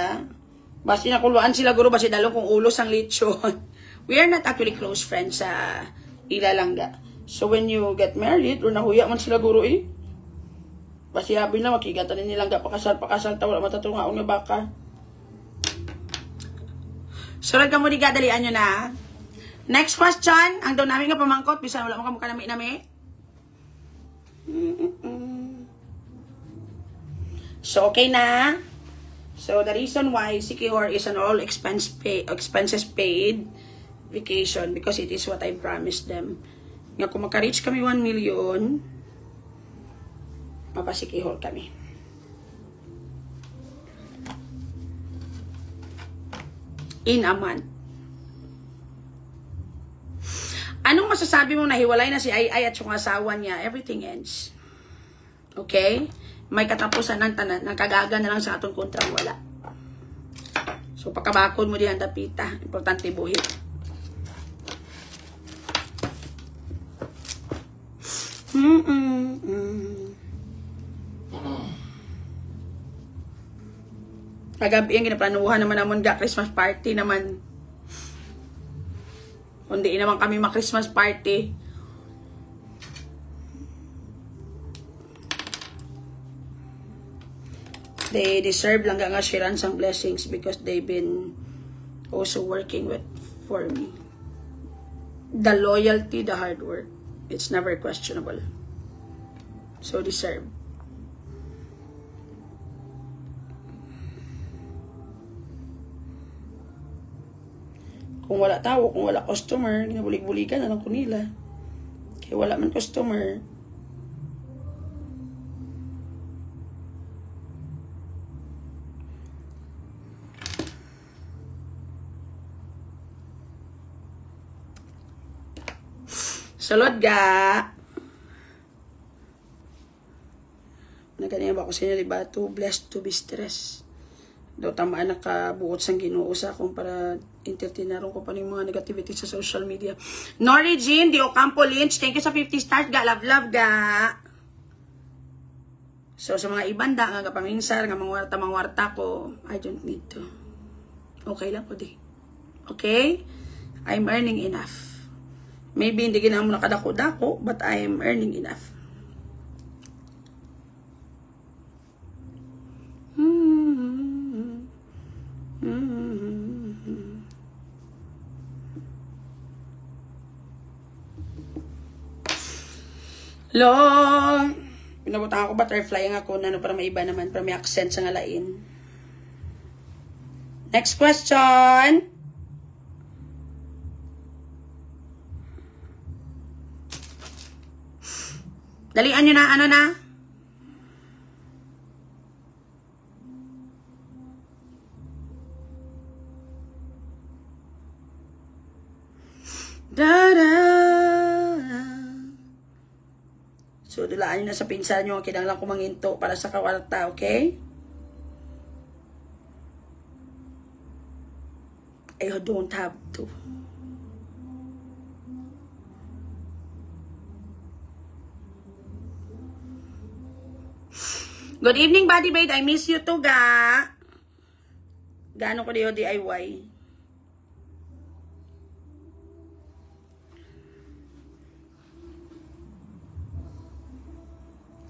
Basi nakuluan sila guro, basi dalong kung ulos ang lechon. We are not actually close friends sa Ilalangga. So when you get married, or nahuya man sila guro basi habi na makigatan ni nilang pakasal wala matatungaon nga baka. Surad ka mo di gadalian nyo na. Next question, ang daw namin nga pamangkot, bisan wala mo kamukha nami. So okay na. So the reason why Sikihor is an all expenses paid vacation because it is what I promised them. Nga kung maka-reach kami 1 million, mapasikihor kami. In a month. Anong masasabi mo nahiwalay na si Ay at yung asawa niya? Everything ends. Okay? May katapusan ng tanan. Nagkagaga na lang sa atong kontrang wala. So, pagkabakod mo diyan dapita. Importante buhi. Kagabi ang ginaplanuhan naman namon ga Christmas party naman. Kundi naman kami ma-Christmas party. They deserve lang nga assurance ang blessings because they've been also working for me. The loyalty, the hard work, it's never questionable. So deserve. Kung wala tao, kung wala customer, ginabulig-buligan na lang ko nila. Kaya wala man customer. Salod ga. Naganyan ba ko sa inyo, diba? Too blessed to be stressed. Daw tamaan nakabuot sang Ginoo sa akong para entertainaron ko pa ng mga negativity sa social media. Nori Jean, Di Ocampo Lynch, thank you sa 50 stars ga. Love ga. So sa mga ibanda nga kapanginsar nga mangwarta ko, I don't need to. Okay lang po di. Okay? I'm earning enough. Maybe hindi gina mo nakadako-dako, but I am earning enough. Lo, pinabutan ako butterfly nga ako na para maiba naman, para may accent sa ngalain. Next question. Dalian nyo na, ano na? Da-da. So, dulaan nyo na sa pinsan nyo ang kinanglang kumanginto para sa kawarta, okay? I don't have to. Good evening, Body Babe. I miss you too, ga. Gaano ko diyo DIY?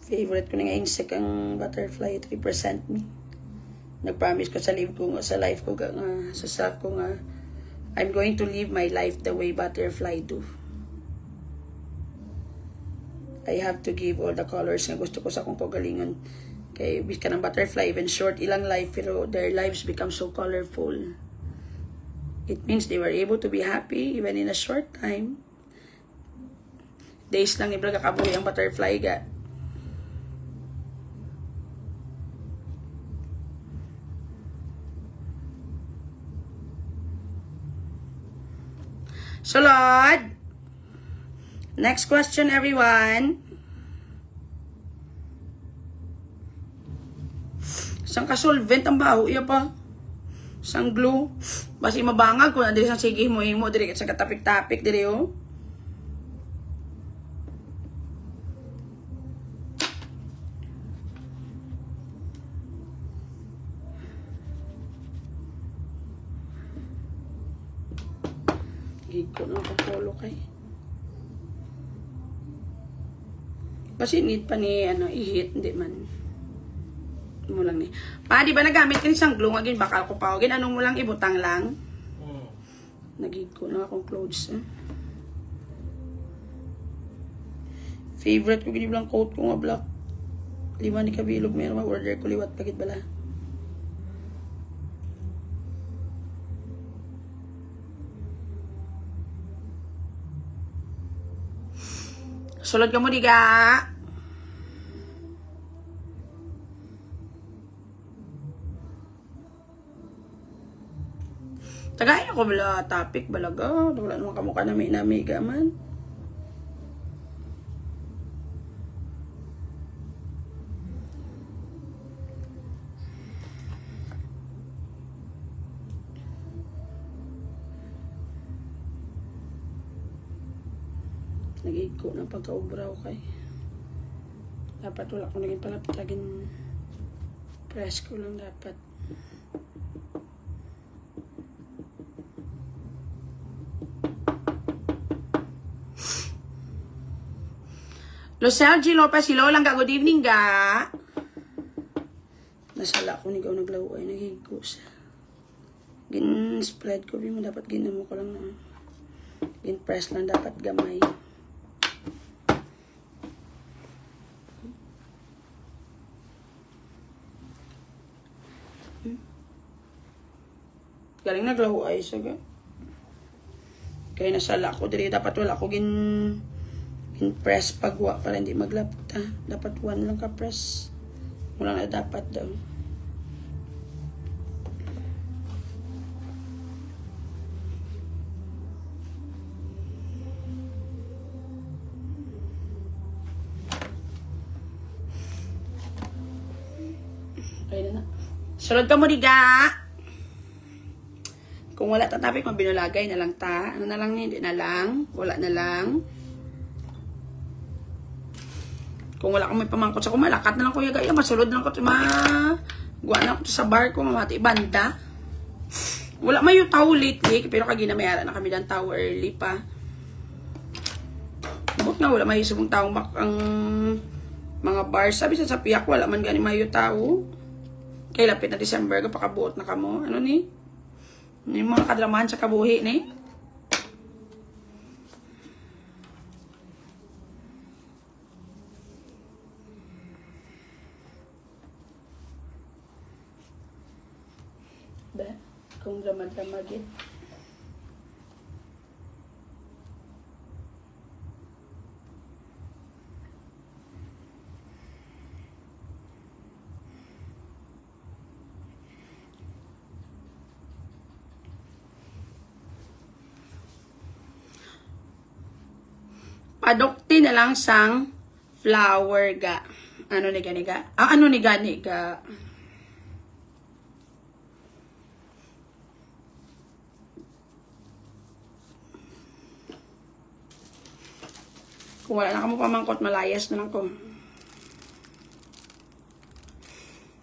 Favorite ko na nga insect ang butterfly. 3% me. Nag-promise ko sa life ko, sa self ko nga, I'm going to live my life the way butterfly do. I have to give all the colors nga gusto ko sa akong kagalingon. Kay bis ka ng butterfly, even short ilang life, pero their lives become so colorful. It means they were able to be happy even in a short time. Days lang ibang kakabuhi ang butterfly ga. So Lord, next question everyone. Sang ka-solvent ang baho, iya pa. Sang glue. Basi mabangag kung andiri sang sige mo diri sa katapik-tapik diri oh. ko na akong polo kay. Pasinit pa ni, ihit, hindi man. Mo lang ni. Pa, di ba nagamit ka isang glue, agin, bakal ko pa, agin, anong mo lang, ibutang lang. Nagig ko na akong clothes, Favorite ko, giniblang coat ko nga black. 5 ni kabilog, meron mag-order ko, liwat pagit bala. Sulod ka mo, diga. Tagay ako bala topic balaga. Wala naman kamukha na may namiga man. Nag-iig ko ng pagka-ubraw kay. Dapat wala ko naging palapitagin. Press ko lang dapat. Lucel G. Lopez, hello lang ka. Good evening ga. Nasala ko ni ikaw naglaw ay naghigo sa. Gin-spread ko. Mo dapat ginamo ko lang na. Gin-press lang dapat gamay. Galing naglaw ay saga. Kaya nasala ko. Dili dapat wala ko press pagwa para hindi maglapta. Dapat 1 lang ka press. Wala na dapat daw. Okay na na. Sulod ka mo diga. Kung wala ta topic, mabinulagay na lang ta. Ano na lang, hindi na lang. Wala na lang. Kung wala akong may pamangkot sa kumalakat na lang kuya gaya, masulod na lang ko ito, guwa na ako sa bar ko, mamati banda. Wala mayo tao lately, pero kaginamayara na kami ng tao early pa. Bukod nga, wala mayo subong tao ang mga bar. Sabi sa piyak, wala man gani mayo tao. Kay lapit na December, kapakabuot na kamo. Ano ni? Yung mga kadramahan sa kabuhi ni? Kung drama-drama din. Padukti na lang sang flower ga. Ano ni gani ga? Ano ni gani ga? Kung wala na ka mo pamangkot, malayas na lang ko.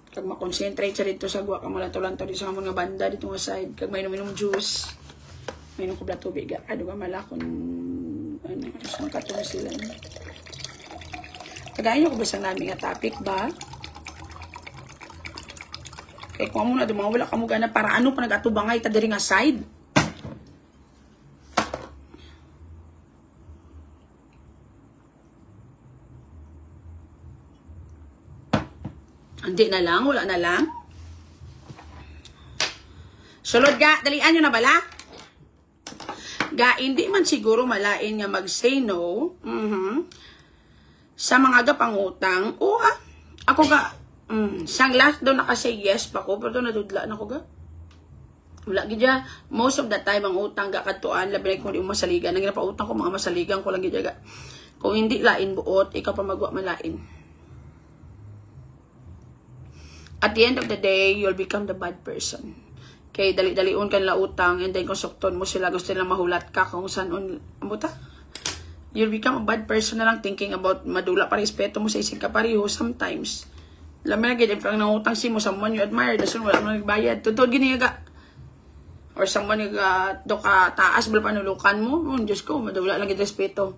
Kag makonsentrate sa dito sa guwa, kamalanto-lanto dito sa mga banda, dito nga side. Kag may inom juice. May inom ko bla tubig. Ano ka malakon. Ano, saan katulong sila. Kagayin nyo ko ba sa namin nga topic ba? Kaya kung muna, dumawala ka mo gana para ano pa nag-atubangay ta diri nga side. Hindi na lang, wala na lang. Sulod ga, dalian nyo na bala? Ga, hindi man siguro malain nga mag-say no. Sa mga gapangutang, ako ga, siyang last daw nakasay yes pa ko, pero nadudla na ko ga. Wala gidya, most of the time ang utang ga katuan, labi na kung di mo masaligan. Nang ginapautang ko, mga masaligan ko lang gidya ga. Kung hindi lain buot, ikaw pa magwa malain. At the end of the day, you'll become the bad person. Okay, dali-daliun ka nila utang, and then kung sukton mo sila, gusto nilang mahulat ka kung saan amuta. You'll become a bad person na lang thinking about madula pa respeto mo sa isang kapariho sometimes. Alam mo na, ganyan kang nangutang si mo, someone you admire, dasun wala mo nagbayad. Tutod giniyaga. or someone do ka taas bala panulukan mo, Diyos ko, madawala lang yung respeto.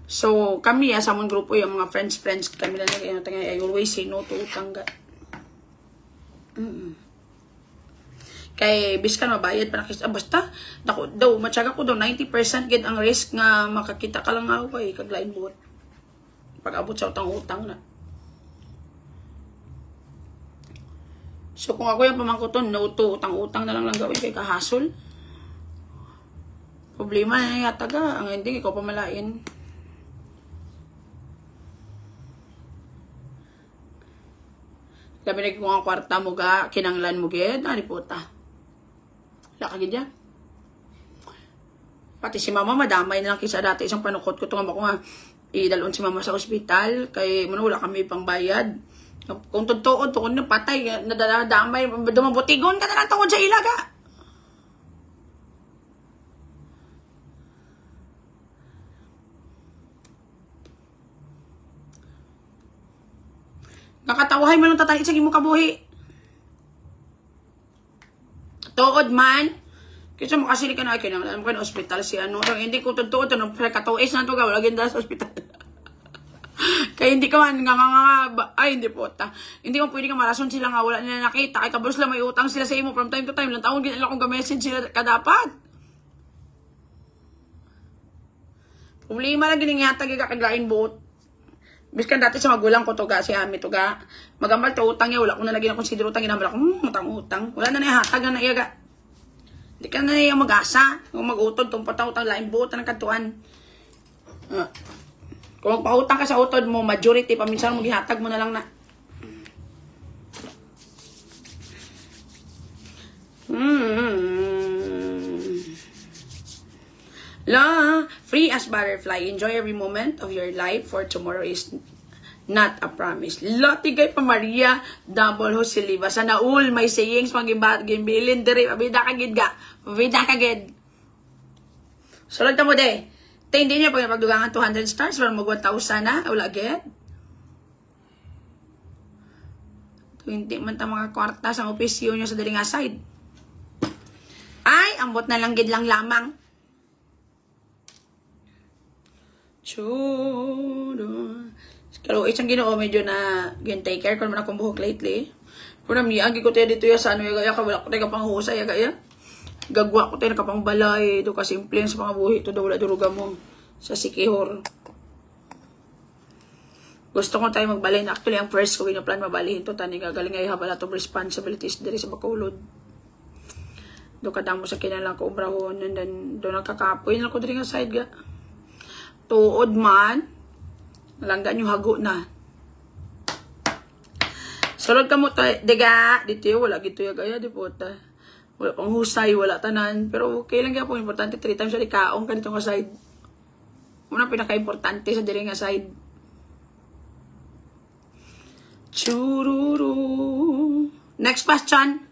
So, kami, sa among grupo, yung mga friends, kami lang, I always say no to utang. Kay, biskan mabayad pa na basta, daw, matyaga ko daw, 90% gid ang risk nga makakita ka lang nga, kaglain buot. Pag-abot sa utang-utang na. So, kung ako yung pamangkuton, no to, utang-utang na lang gawin kay kahasol. Problema na yata ga, ang hindi, ikaw pamalain. Labi na kung ang kwarta mo ga, kinanglan mo gid, ani puta. Wala ka gid yan. Pati si mama, madamay na lang kisa dati, isang panukot ko, tunga ko nga, idalon si mama sa ospital, kay wala kami pang bayad. Kung totoo, tukon na patay, nadadamay, dumabutigon ka na lang tungkol sa ilaga. Kakatawahay mo lang tatay sa mo kabuhi. Tuod man. Kasi makasili ka na, kinanglan mo ka na ospital si ano. Hindi ko totoo, nung katuis na ito ka, wala ganda sa ospital. Kaya hindi ka man, ay hindi po ta. Hindi mo pwede ka marason sila nga, wala nila nakita. Kaya kabros lang may utang sila sa imo from time to time. Lang taon, ginala kong ga-message sila kadapat. Problema lang giningyatag yung kakaglain buot. Biskan dati sa magulang ko toga, si Ami toga. Magambal to utang niya, wala ko na lagi na konsidero utang. Ginambal ako, utang. Wala na hatag na naiyaga. Hindi ka na naiyaga mag-asa. Kung mag-utod, itong patang-utang, laing buot na ng katuan. Kung magpautang ka sa utod mo, majority, paminsan mo, gihatag mo na lang na. La, free as butterfly. Enjoy every moment of your life, for tomorrow is not a promise. Loti kay pa Maria Double Hosiliva. Sa naul, may sayings, magimbilin, diri, pabida ka gid ga. Pabida ka gid. Sulod na mo de. Hindi niya pag pagdugangan 200 stars, para mag 1,000 na, wala gid. Hindi man ta mga kwarta sa opisyo nyo sa daling aside. Ay, ambot na lang gid lang lamang. Chudo. Kalau isang Ginoo medyo na take care ko naman akong buhok lately. Pero miyagi ko tayo dito ya sa ano ya ka wala ko tayo pang husay ya kaya. Gagwa ko tayo nakapang balay do ka simple sa mga buhi to daw wala duruga mo sa sikihor. Gusto ko tayo magbalay na actually ang first ko pinaplan mabalihin to tani gagaling ay habala to responsibilities diri sa Bacolod. Do kadamo sa kinalang ko obrahon and then do nakakapoy na ko diri nga side ga. Tuod man, langgan yung hago na. Sulod ka mo tayo, diga, dito wala gito yung gaya, di po ta. Wala pang husay, wala tanan. Pero okay lang kaya po, importante 3 times sa likaong ka dito nga side. Una pinaka-importante sa diri nga side. Chururu. Next question.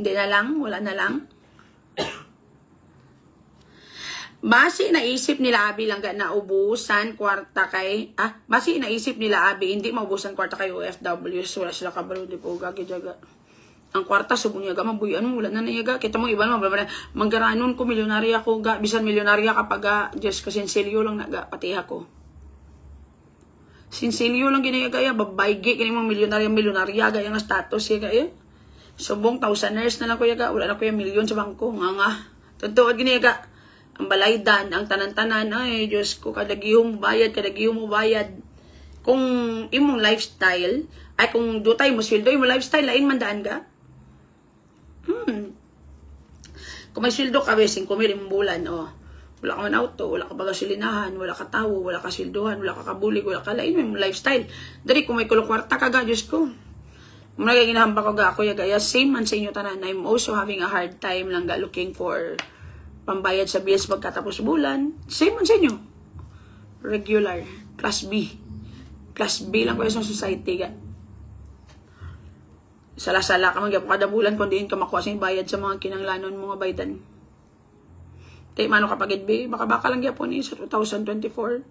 Hindi na lang, wala na lang. Basi naisip nila Abi lang na ubusan kwarta kay basi naisip nila Abi hindi maubusan kwarta kay OFWs wala sila kabalo di po gagi-jaga. Ang kwarta subong yaga mabuyan mo wala na nayaga kita mo iba naman manggaranon ko milyonarya ko ga bisan milyonarya kapag Diyos ko sinsilyo lang naga patiha ko. Sinsilyo lang ginayaga ya babaygi kini mo milyonarya ga yang status ya ga subong thousandaires na lang ko yaga wala na ko yung milyon sa bangko nga totoo ginayaga. Ang balaydan, ang tanan-tanan, ay, Diyos ko, kadagihong bayad. Kung imong lifestyle, ay kung dutay mo sweldo, imong lifestyle, lain man daan ka. Kung may sweldo ka, 5,000 imong bulan, wala ka man auto, wala ka bagasilinahan, wala ka tawo, wala ka sweldohan, wala ka kabulig, wala ka lain, imong lifestyle. Dari, kung may kulokwarta ka ga, Diyos ko. Kung nagiging ko ga ako, gaya, same man sa inyo tanan. I'm also having a hard time lang ga looking for pambayad sa bills pagkatapos bulan. Same man sa inyo. Regular. Class B. Class B lang ko sa society ga. Sala-sala ka mga kada bulan kung diin ka makuha sa bayad sa mga kinanglanon mga baydan. Tay mano kapagid B? Baka lang gyapon ni sa 2024.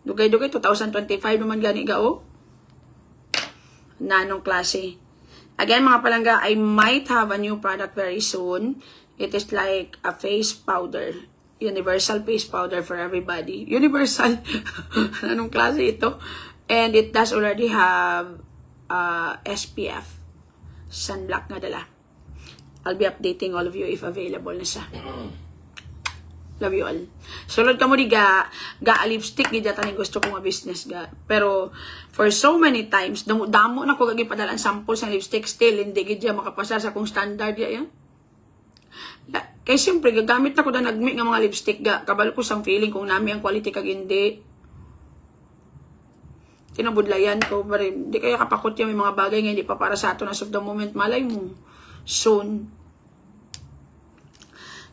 Dugay-dugay 2025 naman gani ga o. Nanong klase. Again, mga palangga, I might have a new product very soon. It is like a face powder. Universal face powder for everybody. Universal. Anong klase ito? And it does already have SPF. Sunblock nga dala. I'll be updating all of you if available na siya. Love you all. Sulod ka mo di ga lipstick, di data ni gusto kong business ga. Pero, for so many times, damo na ko gagi padalaan sample sa lipstick, still, hindi gidya makapasa sa kong standard ya. Kaya siyempre, gagamit na ko na nagmi nga mga lipstick ga. Kabalo ko sang feeling kung nami ang quality kag hindi. Tinabudlayan ko, pero hindi kaya kapakot yung mga bagay nga hindi pa para sa ato as of the moment. Malay mo, soon.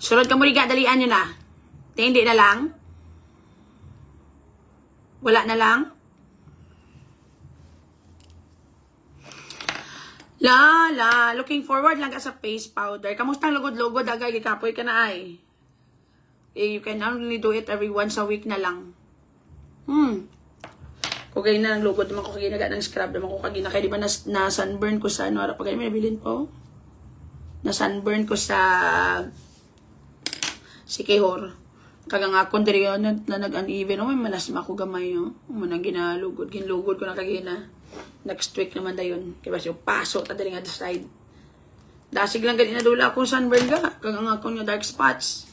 Sulod ka mo rin dalian nyo na. Hindi na lang. Wala na lang. Looking forward lang ka sa face powder. Kamusta ang lugod-lugod, agay, kapoy ka na ay. You can only do it every once a week na lang. Kugay na ng lugod naman ko kaginaga ng scrub naman ko kagina. Kaya di ba na sunburn ko sa ano, harap pagay may nabilin po. Na sunburn ko sa Sikihor. Kagang akong diri na nag-uneven. May malasma ko gamay. Manang ginalugod. Ginlugod ko na kagina. Next week naman dayon. Kaya siya paso ta dali nga the side. Dasig lang ganina dula akong sunburn ga. Kagang akong yung dark spots.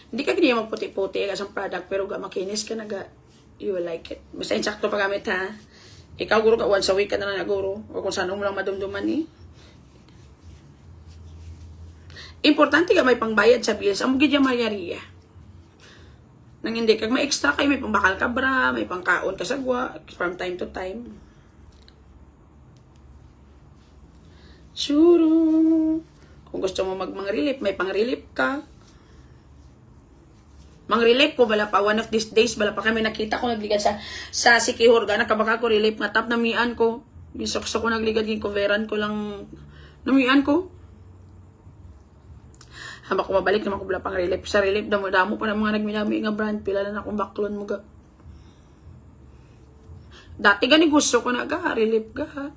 Hindi ka ganyan magputi-puti kasang product. Pero ga makinis ka na ga. You will like it. Basta insakto pagamit ha. Ikaw guro ka once a week ka na lang naguro. O kung saan mo lang madumduman eh. Importante ka may pangbayad sa bills. Ang gidya Maria. Nang hindi kag may extra kay may pambakal ka bra, may pangkaon ka sagwa from time to time. Churu. Kung gusto mo mag-relief, may pang-relief ka. Mang-relief ko bala pa one of these days bala pa kami nakita ko nagligad sa Sikihor ga nakabaka ko relief na tap namian ko. Gisokso ko nagligad ging coveran ko lang namian ko. Hamba ko mabalik naman ko bala pang relief. Sa relief, damo-damo pa ng mga nagminami nga brand. Pila na akong baklon mo ga. Dati gani gusto ko na ga. Relief ga.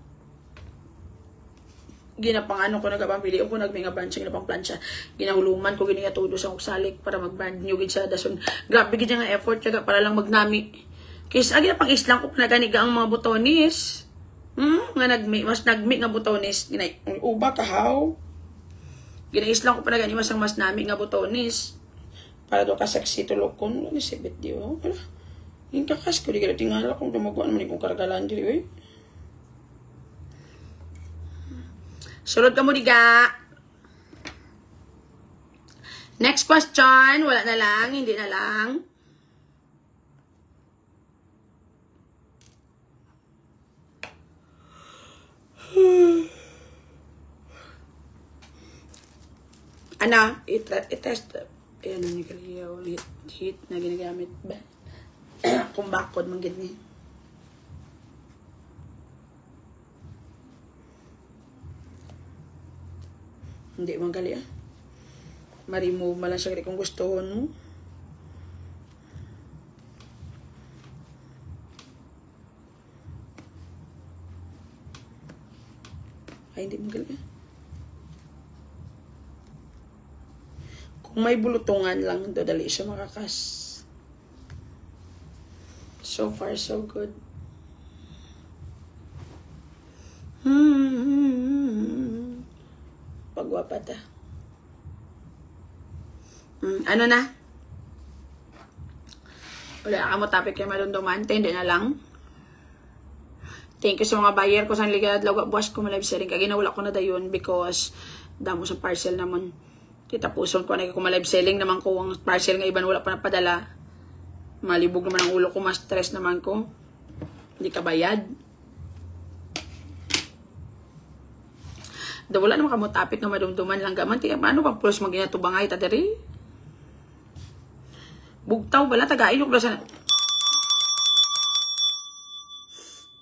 Ginapangano ko na ga. Pili ko nagmi nga brand. Siya ginapang plancha. Ginahuluman ko gini nga todo sa salik para mag-brand new gid sa dason. Grabe gid nga effort ga para lang magnami. Kaya ginapang islang ko panagani ga ang mga butonis. Nga nagmi. Mas nagmi nga butonis. Ginay. Uba ka how? Ginais lang ko pa na gani masang mas nami nga butonis. Para do ka sexy tulog ko. Ano si bet di o? Yung kakas ko. Di ka tingala kung dumagawa naman yung karagalan di. Sulod ka mo diga. Next question. Wala na lang. Hindi na lang. Ana, i-test. Ayan ang nagkaliyaw. Heat na ginagamit ba? Kung bakod man ganyan. Hindi man gali ah. Ma-remove mo lang siya kung gusto mo. Ay, hindi man gali ah. Kung may bulutungan lang, dali siya makakas. So far, so good. Pagwapa ta. Ano na? Wala ka mo topic kay madunduman. Hindi na lang. Thank you sa mga buyer ko sa ligad. Lawag buwas ko ma-live selling. Kaya ginawala ko na dayon because damo sa parcel naman. Titapuson ko na kung ma-live selling naman ko ang parcel nga iban wala pa napadala. Malibog naman ang ulo ko, mas stress naman ko. Hindi ka bayad. Wala naman kamo topic nga madumduman lang gaman. Ano pa plus maginatubangay ta diri? Bugtaw bala tagailog na sa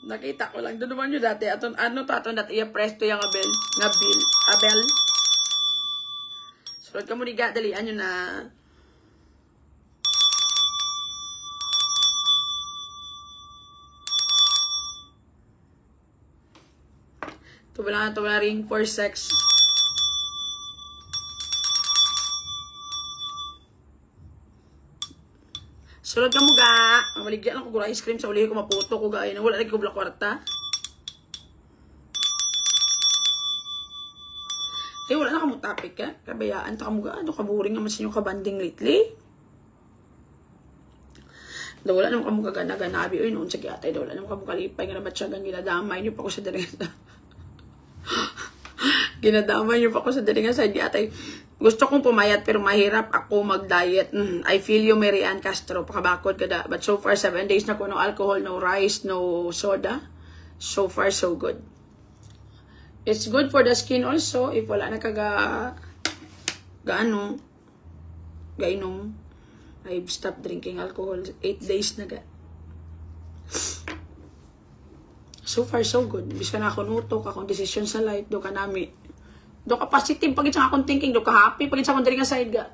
nakita ko lang doon naman yun dati. Aton ano to aton dati i-presto yung abel. Sulod ka mo niga, dalian nyo na. Ito wala ring for sex. Sulod ka mo ga. Maligyan lang ko gura ice cream sa uli ko maputo ko ga. Wala rin ko bla kwarta. Wala na ka mo topic ka. Kabayaan ta ka mo ga. Ano ka boring naman sa inyong kabanding lately. Wala naman ka mo kagana-ganabi. Uy, noon sa kiyatay. Wala naman ka mo kalipay. Nga naman siya ginadamay niyo pa ko sa daringan. Ginadamay niyo pa ko sa daringan sa kiyatay. Gusto kong pumayat pero mahirap ako mag-diet. I feel you, Mary Ann Castro. Pakabakod ka da. But so far, 7 days na ko. No alcohol, no rice, no soda. So far, so good. It's good for the skin also. If wala na gainom. I've stopped drinking alcohol. 8 days na ga. So far, so good. Bis ka na ako nutok. Akong decision sa life. Do ka nami. Do ka positive pagit sa akong thinking. Do ka happy pagit sa akong diri nga side ga.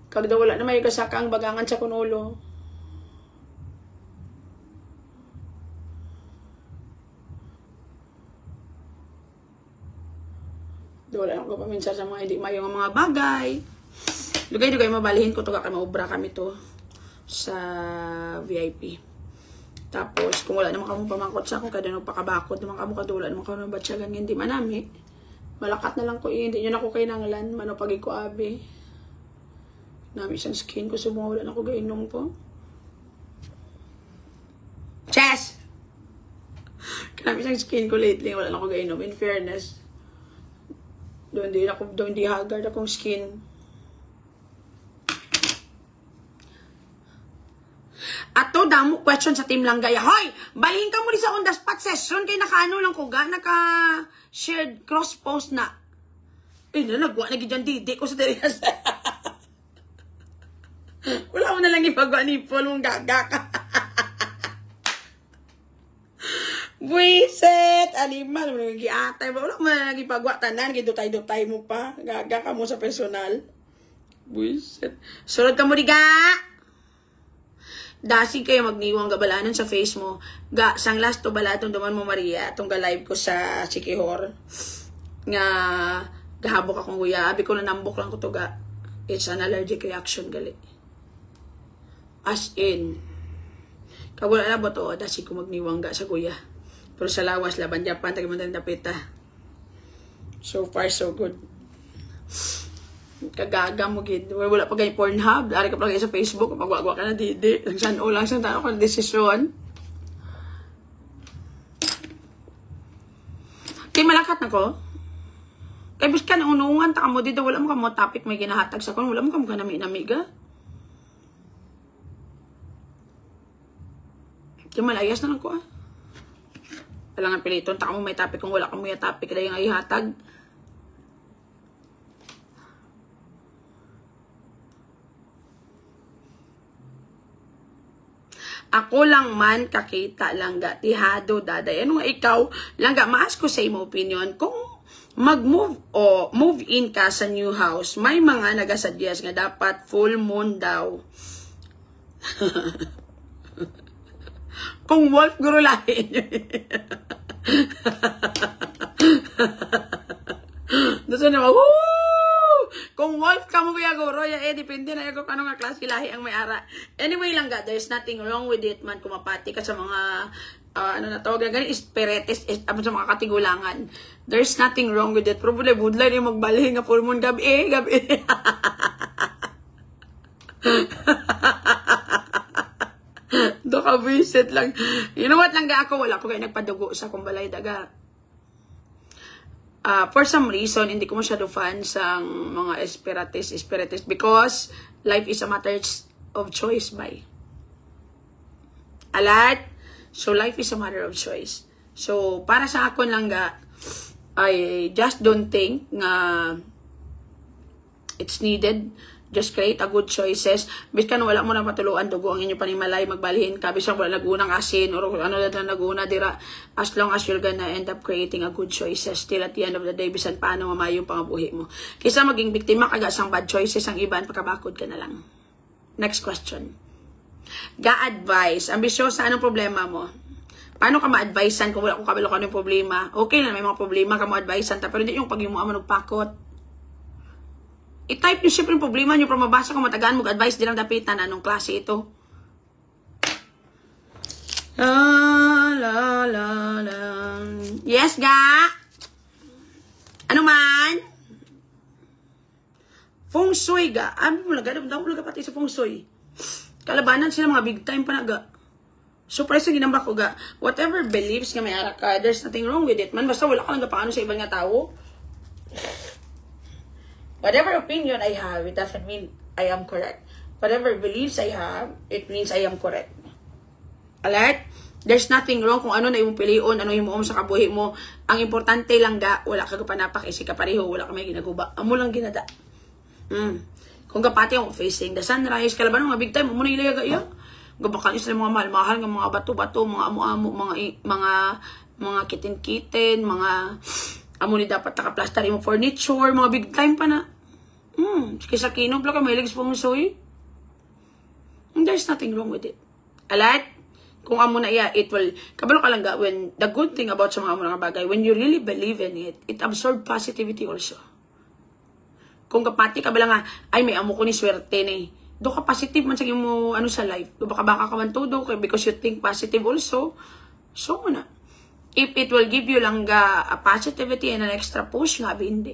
Kag daw wala na may kasaka ang bagangan sa kunulo. Do wala ako paminsan sa mga hindi mayong mga bagay. Dugay-dugay mabalihin ko to kay maubra kami to sa VIP. Tapos, kung wala naman kamo pamangkot sa akong, kada nung pakabakot naman kamo kadula, naman kamo ng batsagan, hindi manami. Malakat na lang ko, hindi nyo na ako kainanglan, manopagi ko abi. Nami isang skin ko, so wala na ako gainom po. Chess! Nami isang skin ko lately, wala na ako gainom, in fairness. Doon di haggard akong skin. Ato damo question sa Team Langgaya. Hoy, balhin ka mo rin sa on the spot session kay nakaano lang ko ga, naka-shared cross post na. Nagwa na gidyan didi ko sa terias. Wala mo na lang ipagwa ni Paul mong gaga ka. Buiset, animal, giatay. Wala mo na lang ipagwa tanan, gidutay-dutay mo pa. Gaga ka mo sa personal. Buiset. Sunod ka mo rin ga. Dasig kayo magniwang gabalanan sa face mo. Sang last to balatong duman mo Maria. Itong ga-live ko sa Sikihor. Nga gahabok akong guya. Abi ko na nambok lang ko to ga. It's an allergic reaction gali. As in. Kagula na ba to? Dasig ko magniwang ga sa guya. Pero sa lawas, laban Japan, tagimantan dapita. So far, so good. Kagaga mo gid. Wala pa gay Pornhub. Dari ka pa sa Facebook. Magwagwa ka na didi. Nagsan ulang sa tao ko desisyon. Kay malakat na ko. Kay bis ka na unungan. Taka mo dito. Wala mo ka mo topic may ginahatag sa kon. Wala mo ka mo ka nami-namiga. Kaya malayas na lang ko Walang piliton. Taka mo may topic kung wala ka mo yung topic. Kaya yung ihatag. Ako lang man kakita langga tihado daday. Ano nga ikaw langga maas ko sa imo opinion kung mag-move o move in ka sa new house. May mga nagasuggest nga dapat full moon daw. Kung wolf guro lahi. Doon na kung wolf ka mo kaya guro, depende na yung ano nga klase lahi ang may ara. Anyway lang ga, there's nothing wrong with it man kumapati ka sa mga, ano na tawag na ganun, spiritis, sa mga katigulangan. There's nothing wrong with it. Probably, budlay na magbalihin nga full moon gabi. Do ka visit lang. You know what lang ga ako, wala ko kayo nagpadugo sa kumbalay daga. For some reason, hindi ko masyado fan sa mga spiritis because life is a matter of choice by. Alat? So, life is a matter of choice. So, para sa akon lang ga, I just don't think na it's needed. Just create a good choices. Biskan wala mo na patuluan dugo ang inyo panimalay, magbalihin ka. Biskan wala nagunang asin or ano na naguna dira. As long as you're gonna end up creating a good choices, still at the end of the day, bisan paano mamayong pangabuhi mo. Kaysa maging biktima kaga sang bad choices ang iban, pagkabakod ka na lang. Next question. Ga-advise. Ambisyosa, anong problema mo? Paano ka ma-advisean kung wala ko kabalo ka ng problema? Okay na, may mga problema ka ma-advisean ta, pero hindi yung pag yung mga manugpakot. I-type nyo siyempre yung problema nyo, para mabasa kung matagaan mo, advice din ang dapitan, anong klase ito. La, la, la, la. Yes, ga? Ano man? Feng Shui, ga? Ano mo lang, daw mo lang pati sa Feng Shui. Kalabanan sila mga big time pa na, ga. Surprise na ginamba ko, ga. Whatever beliefs nga may ara ka, there's nothing wrong with it, man. Basta wala ka lang paano sa ibang nga tao. Whatever opinion I have, it doesn't mean I am correct. Whatever beliefs I have, it means I am correct. Alright? There's nothing wrong kung ano na yung pilion, ano yung mo sa kabuhi mo. Ang importante lang, ga, wala ka kapanapak, isi ka pareho, wala ka may ginaguba. Amo lang ginada. Kung kapati ang facing the sunrise, kalaban mga big time, amo na ilayaga iya. Gabakan sila mga mahal-mahal ng mga bato-bato, mga amo-amo, mga kitin-kitin, mga amo ni dapat naka-plaster yung furniture, mga big time pa na. Kisa kinom lang ka, may legs Feng Shui. And there's nothing wrong with it. Alright? Kung amo na iya, it will, kabalo ka lang ga, when, the good thing about sa mga amo na bagay, when you really believe in it, it absorbs positivity also. Kung kapati ka ba lang nga, ay may amo ko ni swerte ni, do ka positive man sa mo ano sa life. Do baka ka man todo because you think positive also. So na. If it will give you lang ga a positivity and an extra push, nga hindi.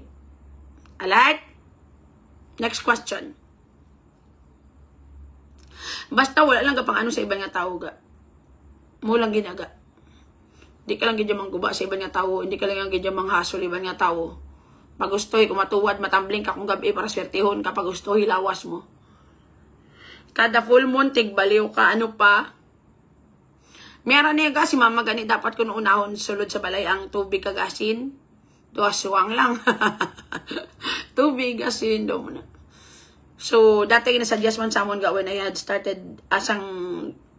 Alright? Next question. Basta wala lang ka pang ano sa ibang nga tao ga. Mo lang ginaga. Di ka lang gidya mangguba sa ibang nga tao, hindi ka lang gidya manghasol ibang nga tao. Pag gustoy kumatuwad, matambling ka kung gabi para swertehon ka, pag gustoy lawas mo. Kada full moon, tigbaliw ka, ano pa? Meron niya ga, si mama gani, dapat ko unahon sulod sa balay ang tubig kagasin. Duwaswang lang. Tubig, asin, do mo na. So, dati ginasuggest man sa amon ga when I had started asang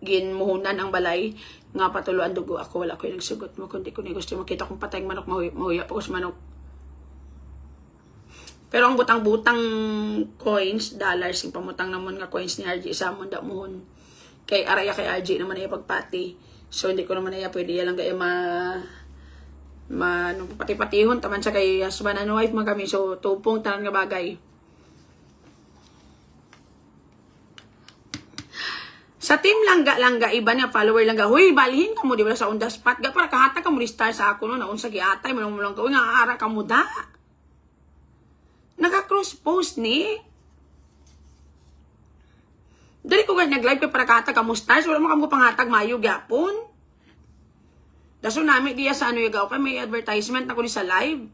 ginmuhunan ang balay, nga patuluan dugo ako, wala ko yung nagsugot mo, kundi ko gusto makita kong patay manok, mahuya pa ko sa manok. Pero ang butang-butang coins, dollars, yung pamutang naman nga coins ni RJ sa amon da muhon. Kay araya kay RJ naman ay pagpati. So hindi ko naman ay pwede lang kay pati-patihon taman sa kay husband and wife man kami. So tupong tanan nga bagay. Sa team langga iba niya follower langga. Huy, balihin ka mo di ba sa on the spot. Ga para kahatag ka mo star sa ako no naun sa giatay mo lang ko nga ara ka mo da. Naka-cross post ni. Dali ko nga nag-live ka para kahatag ka mo stars. Wala mo ka mo panghatag mayo gyapon. Daso namin diya sa ano yagaw ka. May advertisement na ko ni sa live.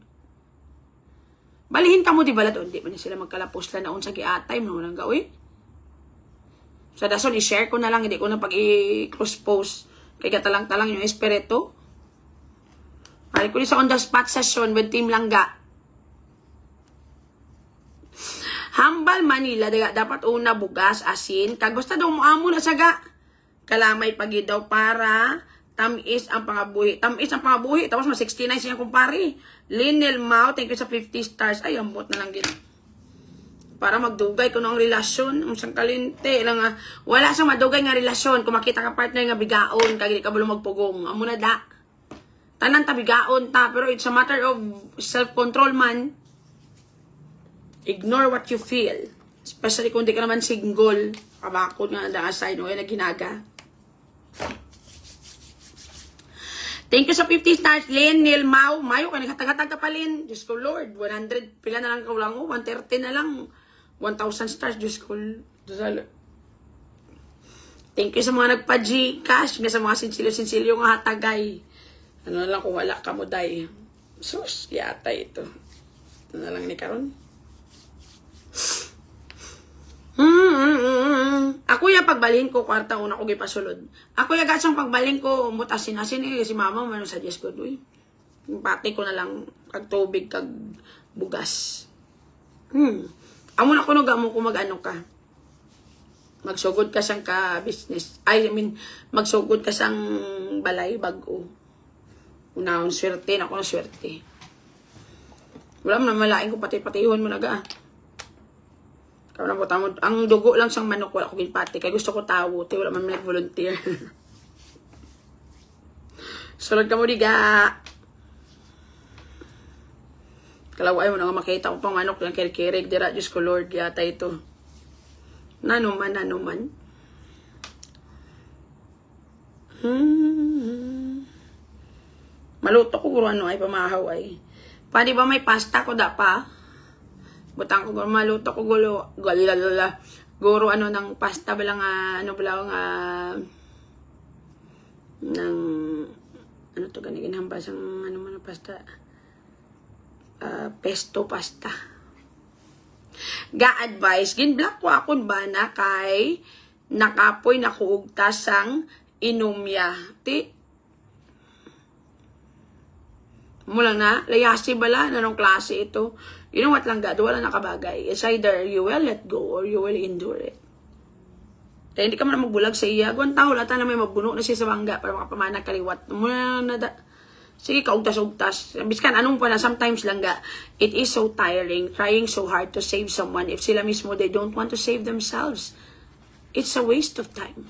Balihin ka mo di ba doon. Di ba na sila magkalapos lang naon sa giatay mo lang gawin. So daso i-share ko na lang. Hindi ko na pag-i-cross post. Kaya talang-talang yung espiritu. Balik ko ni sa on the spot session with Team Langga. Hambal Manila, dapat una bugas, asin. Kag basta daw mo na saga. Kalamay pagi daw para tamis ang pangabuhi. Tamis ang pangabuhi. Tapos mas 69 siya kumpari. Linel Mau, thank you sa 50 stars. Ay, ambot na lang gina. Para magdugay ko ng relasyon. Ang sang kalinte. Wala siyang madugay nga relasyon. Kung makita ka partner nga bigaon, kag di ka bulong magpugong. Amo na da. Tanan ta bigaon ta. Pero it's a matter of self-control man. Ignore what you feel. Especially kung di ka naman single. Kabakot nga na aside mo. Ay naginaga. Thank you sa 50 stars. Lynn, Neil, Mau. Mayo ka naghatag-hatag ka pa, Lynn. Diyos ko, Lord. 100. Pila na lang ka lang. 130 na lang. 1,000 stars. Diyos ko. Thank you sa mga nagpa-Gcash. Sa mga sinsilyo-sinsilyo nga hatagay. Ano na lang kung wala ka mo, day. Sus, yata ito. Ito na lang ni Karon. Ako yung pagbalhin ko, kwarta una ko gipasulod. Ako yung gasang pagbalhin ko, mutasin-asin si mama, man sa Diyos ko, pati ko na lang, kag tubig, kag bugas. Amo na ko no, gamo ko mag-ano ka. Magsugod ka sang ka business. Magsugod ka sang balay, bago. Unahon, swerte na ako na swerte. Wala mo na malaing ko, pati-patihon mo na ga. Ang dugo lang siyang manok, wala ko ginpati. Kaya gusto ko tawo, wala man nag-volunteer. Sulod ka mo diga. Kalaway mo na nga makita ko pang manok ng kirikirig. Dira, Diyos ko Lord, yata ito. Nanuman. Maluto ko guro ano ay pamahaw ay. Pwede ba may pasta ko da pa? Butang ko guro maluto ko guro ano ng pasta balang ano balang ng ano to gani ginhambas ang ano man pasta. Pesto pasta. Ga-advise gin black ko akon ba na kay nakapoy nakuugtas sang inumya. Ti mula na, layasi bala, nanong klase ito. You know what lang gado, wala nakabagay. It's either you will let go or you will endure it. Kaya hindi ka man magbulag sa iya. Guwan tao, lata na may mabuno na siya sa bangga para makapamana kaliwat. Muna na da. Sige, kaugtas-ugtas. Biskan, anong pa na, sometimes lang ga, it is so tiring, trying so hard to save someone. If sila mismo, they don't want to save themselves. It's a waste of time.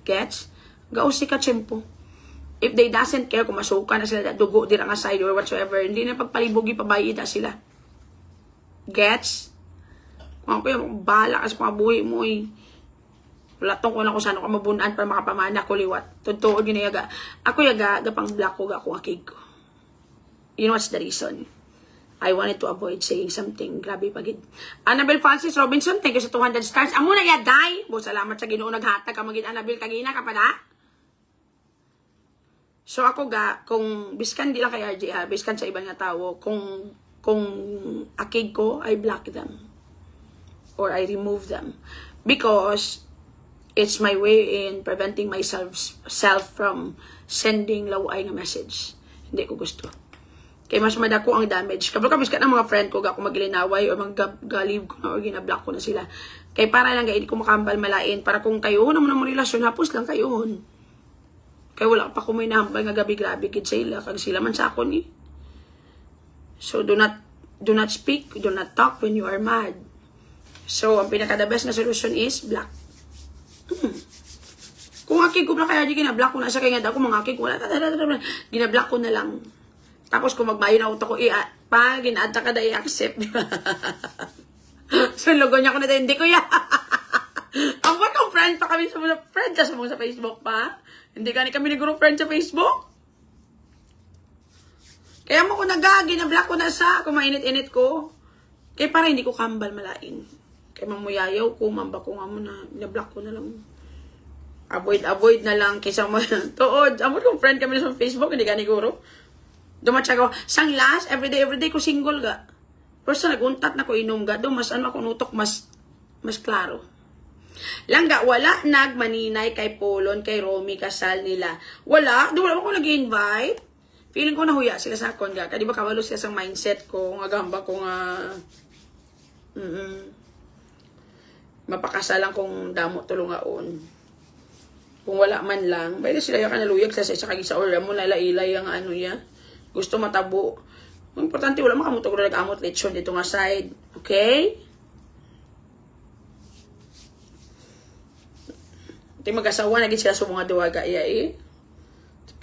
Gets? Gausi ka tsempo. If they doesn't care kung masuka na sila, dugo, dirang aside or whatsoever, hindi na pagpalibugi, pabayida sila. Gets? Kung ako yung bahala kasi kung abuhi mo eh. Wala tong kung saan ako mabunaan para makapamana ko liwat. Totoo yun yaga. Ako yaga, gapang black ko, akong akig ko. You know what's the reason? I wanted to avoid saying something. Grabe pagid. Annabelle Francis Robinson, thank you sa 200 stars. Amo na yaday. Bo, salamat sa Ginoo naghatag ka magid Annabelle kagina ka pa na. So ako ga, kung biskan di lang kay RJ ha, biskan sa ibang nga tao, kung akig ko, I block them. Or I remove them. Because it's my way in preventing myself from sending laway nga message. Hindi ko gusto. Kaya mas madako ang damage. Kapag biskan ang mga friend ko, ga kung maglinaway o mag-galib ko na o ginablock ko na sila. Kaya para lang ga, hindi ko makambal malain. Para kung kayo naman ang relasyon, hapos lang kayo. Kaya wala pa ko may nahambal nga gabi-grabe kid sa ila. Kag sila man sa akon eh. So, do not speak, do not talk when you are mad. So, ang pinaka-the best na solution is block. Kung akig ko na kaya di ginablock ko na sa kanya daw, kung mga akig ko wala, ginablock ko na lang. Tapos kung magbayo na auto ko, pa, ginada ka na i-accept. So, logo niya ko na hindi ko ya. Ang batong friend pa kami sa mga friend sa mga sa Facebook pa. Hindi kami nag-group friend sa Facebook. Kaya mo ko nagagi, na-block ko na sa, kung mainit-init ko. Kaya para hindi ko kambal malain. Kaya mamuyayaw ko, mamba ko nga mo na, na-block ko na lang. Avoid na lang, kaysa mo, tuod. Amo kong friend kami sa Facebook, hindi gani guro. Dumatsa ko, sang last, everyday ko single ga. Pero sa naguntat na ko inom ga, mas ano ako nutok, mas klaro. Langga, wala nagmaninay kay Polon, kay Romy, kasal nila. Wala ako nag-invite. Feeling ko nahuya sila sa akon ga. Kaya di ba kabalo sila sa mindset ko, nga gamba ko nga, mapakasalan kong damo tulungaon. Kung wala man lang, pwede sila yung kanaluyag sa kagisa or mo nalailay ang ano ya. Gusto matabo. Ang importante, wala makamuto ko na nag-amot lechon dito nga side. Okay? Ito mag-asawa, naging sila sa mga duwaga iya eh.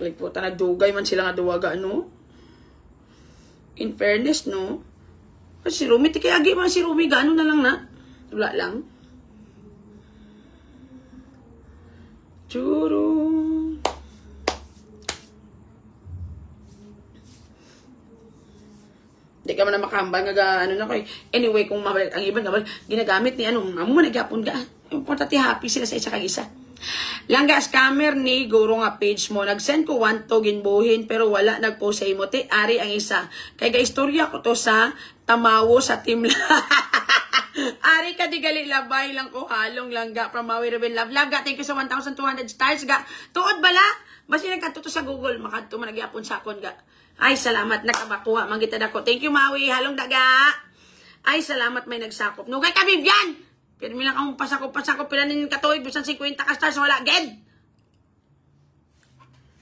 Like po, dugay man sila nga duwaga, no? In fairness, no? Si Rumi, tikayagi man si Rumi, gano'n na lang na. Wala lang. Churu. Di ka man na makahambal nga ano na ko. Anyway, kung mabalik ang iba, ginagamit ni ano, mo nagyapon ka. Importante happy sila sa isa kag isa. Langga scammer ni guro nga page mo. Nag-send ko 1 to ginbuhin pero wala nag-post sa imo. Te, ari ang isa. Kaya ga-istorya ko to sa tamawo sa team. Ari ka di gali labay lang ko halong langga from Maui Ruben Love. Langga, thank you sa 1,200 stars ga. Tuod bala. Basta nagkatuto sa Google. Makadto man nagyapon sa akon ga. Ay, salamat. Nakabakuha. Manggitad ako. Thank you, Maui. Halong daga. Ay, salamat. May nagsakop. Nugay ka, Vivian! Pero milang akong pasakop. Pilanin katuig. Bisan 50 ka stars. Wala, ged.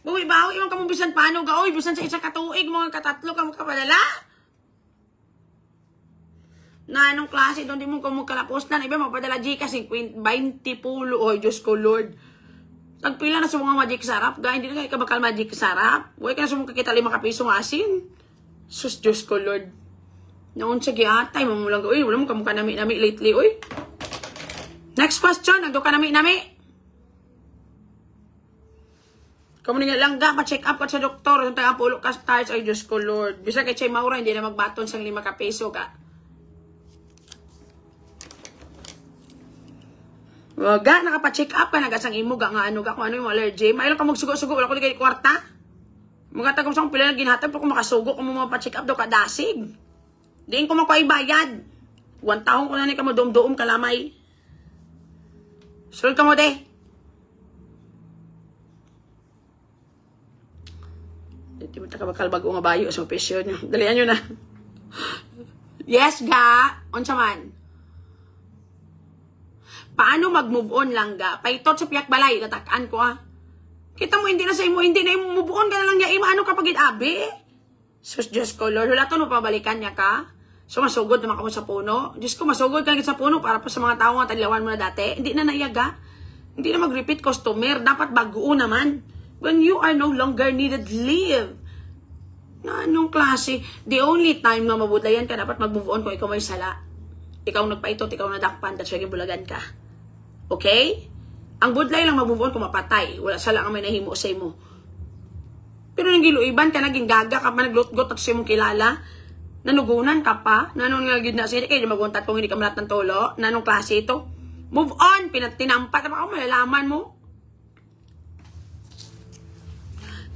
Bawi-bawi. Iwan ka mong bisan paano ga. Uy, bisan sa isa katuig. Mga katatlo ka mo kapadala. Na anong klase. Doon di mo kung kalapos na. Iba mapadala Gcash. 20 pulo. Oy, Diyos ko, Lord. Tagpila na sa mga magic sarap. Ga, hindi na kayo kabakal magic sarap. Huwag ka na sa mga kakita 5 kapiso ng asin. Sus, Diyos ko, Lord. Naon sa giatay, mamulang, uy, wala mo kamukha nami-nami lately, uy. Next question, nagdo ka nami-nami. Kamu nga lang ga, pa-check up ka sa doktor. Yung taga pulo ka stars, ay Diyos ko, Lord. Bisa kay Chay Maura, hindi na magbaton sa 5 kapiso ka. Waga, nakapa-check up ka, nagasang imo ga nga ano ga, kung ano yung allergy. Mayroon ka magsugo-sugo, wala ko ligay kwarta. Mga tagong sa kong pila na ginhatag, pero kung makasugo, kung mga pa-check up daw ka, dasig. Diin ko makuha bayad. 1 taon ko na ni ka mo doom-doom kalamay. Sulod ka mo, de. Hindi mo takabakal bago nga bayo sa opisyon nyo. Dalian nyo na. Yes, ga. Unsa man. Paano mag-move on lang ga? Paitot sa piyak balay, natakaan ko Kita mo, hindi na sa imo, hindi na imo move on ka na lang niya. Ano kapag abi? Sus, Diyos ko, Lord. Wala to, no, pabalikan niya ka. So, masugod naman ka mo sa puno. Diyos ko, masugod ka sa puno para pa sa mga tao nga taglawan mo na dati. Hindi na naiyaga. Hindi na mag-repeat customer. Dapat baguo naman. When you are no longer needed, leave. Na anong klase? The only time na mabudlayan ka, dapat mag-move on kung ikaw may sala. Ikaw nagpaitot, ikaw nadakpan, that's why bulagan ka. Okay? Ang budlay lang mag-move on kung mapatay. Wala sala ang may nahimo sa imo. Pero nang giluiban ka, naging gaga ka pa, naglutgot at sa imong kilala, nanugunan ka pa, nanong nga gid na siya, kayo maguntat kung hindi ka malat ng tolo, nanong klase ito. Move on, tinampat, ako malalaman mo.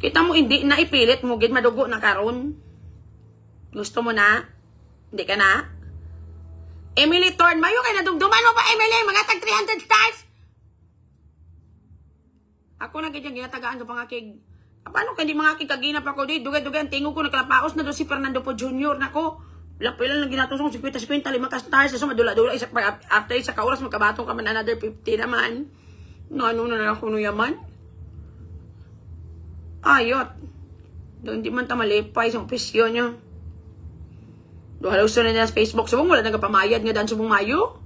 Kita mo, hindi na ipilit mo, gid madugo na karon. Gusto mo na? Hindi ka na? Emily Thorne, mayo kay nadugduman mo pa, Emily, mga tag 300 stars. Ako na ganyan, ginatagaan ka pa nga kay, paano kaya di mga kikaginap ako di, dugay-dugay, ang tingo ko, nagkalapaos na doon si Fernando po Jr. Nako, lapila lang ginatong 50-50, 5 ka stars, so madula-dula, after isa ka oras, magkabatong ka man, another 50 naman. No, ano na lang kuno yaman? Ayot. Doon di man tamalipay sa opisyon nyo. Doon halaw na niya sa Facebook. Subong wala nagapamayad nga daan subong mayo.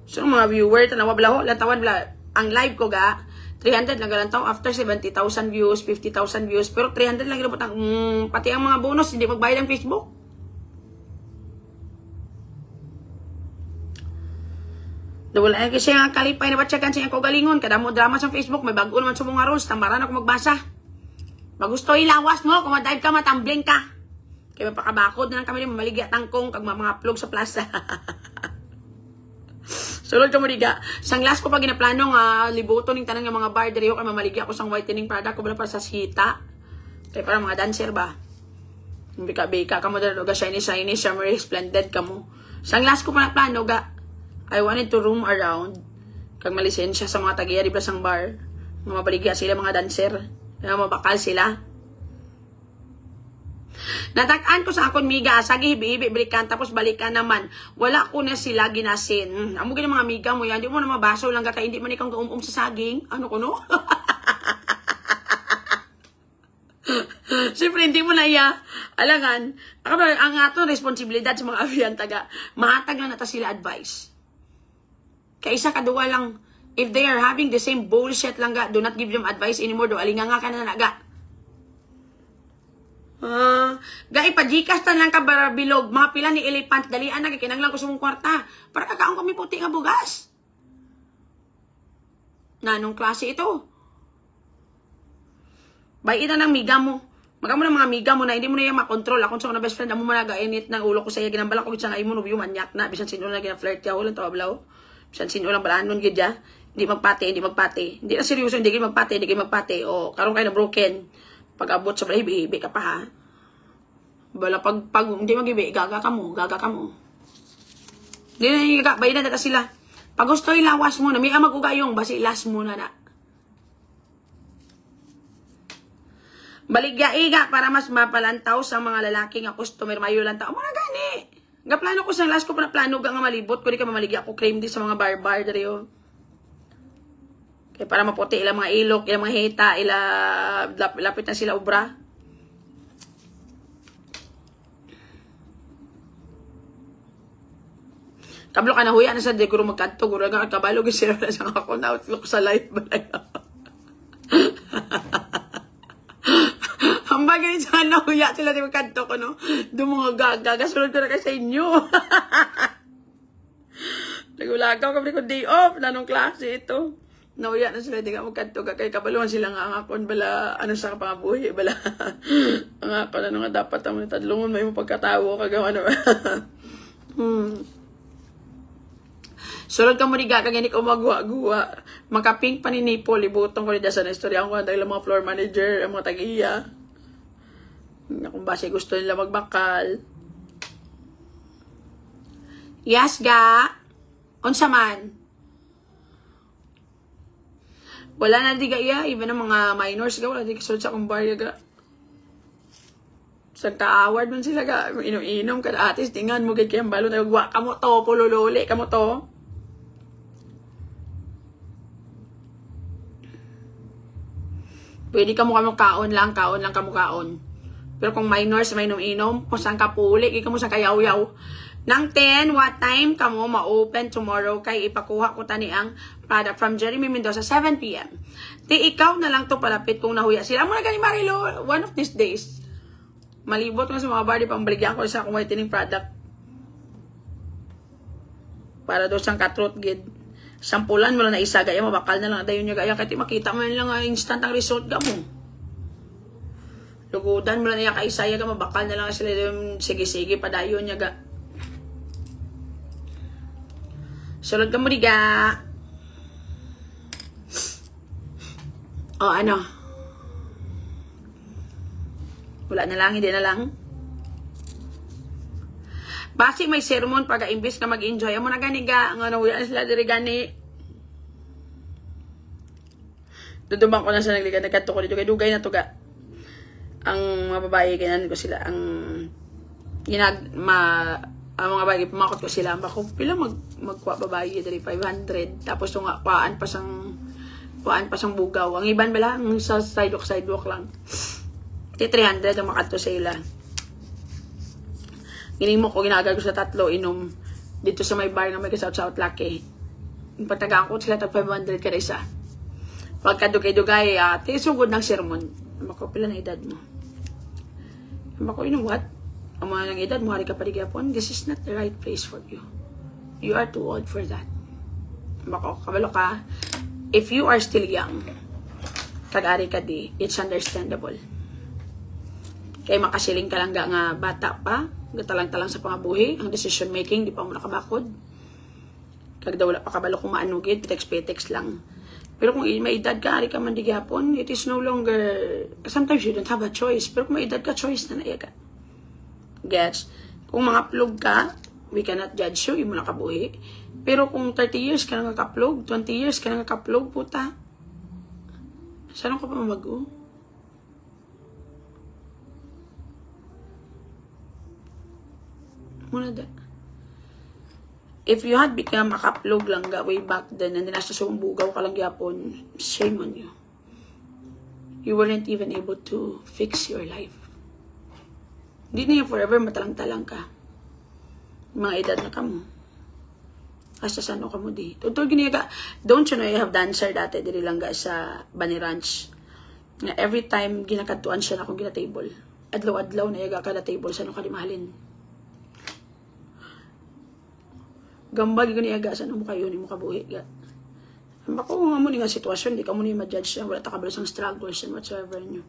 So mga viewer, tanawa blaho, lantawan bla. Ang live ko ga, 300 lang galantaw after 70,000 views, 50,000 views. Pero 300 lang ginabot ang, pati ang mga bonus, hindi magbayad ang Facebook. Wala kasi nga kalipay na batsakan siya ako galingon. Kada mo drama sa Facebook, may bago naman sa mga rules. Tambaran ako magbasa. Magusto ilawas mo, kung madive ka, matambling ka. Kaya mapakabakod na lang kami mamaligya tangkong kag mga plug sa plaza. Sulod ka mo diga. Sang last ko pa ginaplano nga libuto ning tanang nga mga bar diri kay mamaligya ko sang whitening product ko bala para sa sita. Kay para mga dancer ba. Bika-bika ka mo dalo ga shiny shimmery splendid ka mo. Sang last ko pa na plano ga. I wanted to roam around kag malisensya sa mga tagiya di sang bar. Nga mabaligya sila mga dancer. Nga mabakal sila. Natakaan ko sa akon miga, sagi hibi-hibi balikan tapos balikan naman. Wala ko na sila ginasin. Amo gina mga miga mo yan, di mo na mabaso lang ka hindi man ikaw gaum sa saging. Ano ko no? Siyempre hindi mo na iya alangan. Ang ato responsibilidad sa mga avian taga mahatag lang nata sila advice. Kaysa kadua lang if they are having the same bullshit lang ga, do not give them advice anymore, do alinga nga ka na naga. Gai pajikas tan lang ka barabilog, mga pila ni elephant dalian na kinanglan ko sa mong kwarta para kakaon kami puti nga bugas. Nanong klase ito? Bayitan ng miga mo. Magamo ng mga miga mo na hindi mo na yung makontrol. Akong sa mga best friend, amo managa init ng ulo ko sa iya ginambala ko sa imo no manyak na bisan sino na gina-flirt ya ulan tawablaw. Bisan sino lang balanon gid ya. Hindi magpati. Hindi na seryoso, hindi kayo magpati. O karon kayo na broken. Pag-abot sa balahibi ka pa ha. Bala pag hindi mag-ibi, gaga ka mo. Hindi na yung gaga, bayan na data sila. Pag gusto ilawas mo na, may amag ugayong, basi last mo na. Baligya-iga para mas mapalantaw sa mga lalaki nga customer mayo lang tao. Mga gani. Nga plano ko sa last ko pa na plano nga malibot ko di ka mamaligya ko cream di sa mga bar dari yo. Kaya para maputi ilang mga ilok, ilang mga hita, lapit na sila ubra. Kablo ka na huya na sa de guro magkanto, guro nga kabalo sila sa ako na outlook sa live ba. bagay sa nahuya sila di magkanto ko, no? Doon mga gaga, sunod ko na kayo sa inyo. Nagulagaw kami ko day off, nanong klase ito. Nauya na sila, di ka magkanto ka, kay kabaluan sila nga ang akon, bala, ano sa kapangabuhi, bala, ang akon, ano nga dapat ang tadlungon, may mo pagkatawo, kagawa, ano. Sulod ka mo ni Gaga, gani ko magwa-guwa. Makaping paninipo, libutong ko ni Dasa na istorya ko dahil mga floor manager, ang mga tag-iya. Kung base gusto nila magbakal. Yes, Ga. Unsa man. Wala na di ga iya, even ang mga minors ga, wala di kasulod sa akong barya ga. Sa ka-award man sila ga, inom-inom ka na atis, tingan mo gay kayang balo, nagwa ka mo to, pulululi ka mo to. Pwede ka mo kaon lang ka mo kaon. Pero kung minors, may inom-inom, kung saan ka puli, ikaw mo saan kayaw-yaw. Nang 10, what time ka mo ma-open tomorrow kay ipakuha ko tani ang product from Jeremy Mendoza, 7 p.m. Di ikaw na lang to palapit kung nahuya sila. Amo na gani Marilo, one of these days. Malibot ko sa mga bar, di pang baligyan ko sa akong whitening product. Para doon siyang katrot gid. Sampulan mo lang na isa, gaya mabakal na lang. Dayon niya gaya, kaya makita mo lang instant ang result ka mo. Lugudan mo lang niya kaisaya ka, mabakal na lang sila yung sige-sige, padayon niya ga. Sulod ka mo di ga. O ano? Wala na lang, hindi na lang. Basi may sermon pag imbis ka mag-enjoy. Amo na gani ga. Ang ano, wala sila diri gani. Dudumang ko na sa nagliga. Nagkato ko dito. Kaya dugay na to ga. Ang mga babae, ganyan ko sila. Ang mga babae, pumakot ko sila. Bako, pila magkuha babae diri 500. Tapos yung kuhaan pa sang bugaw. Ang iban bala, ang sa sidewalk lang. 300 ang makato sa ila. Gining mo ko ginagago sa tatlo inom dito sa may bar nga may South Laki. Pagtagaan ko sila tag 500 kada isa. Pagkadugay-dugay, ate, sugod ng sermon. Mako, pila na edad mo? Mako, you know what? Ang mga ng edad mo, hari ka pa digapon, this is not the right place for you. You are too old for that. Mako, kabalo ka. If you are still young, kag-ari ka di, it's understandable. Kaya makasiling ka lang nga bata pa, gatalang-talang sa pangabuhi, ang decision making, di pa mo nakabakod. Kag daw wala pa kabalo kung maanugid, petex lang. Pero kung may edad ka, ari ka man di gihapon, it is no longer, sometimes you don't have a choice, pero kung may edad ka, choice na naiya ka. Gets? Kung mga plug ka, we cannot judge you, yung mo nakabuhi. Pero kung 30 years ka na nakaplug, 20 years ka na nakaplug, puta, saan ka pa mamago? Muna da. If you had become a kaplog lang way back then and then nasa sumbugaw ka lang yapon, shame on you. You weren't even able to fix your life. Hindi na yung forever matalang-talang ka. Mga edad na ka mo. Hasta saan ka mo di. Tutol gini ka. Don't you know I have dancer dati diri lang ga sa Bunny Ranch. Na every time ginakatuan siya na akong gina-table. Adlaw-adlaw na yaga ka na table sa ka di mahalin. Gambag ko niya sa ano mo kayo ni mo kabuhi ga. Bako nga mo ni nga sitwasyon, di ka mo ni ma-judge siya, wala ta kabalo sang struggles and whatsoever nyo.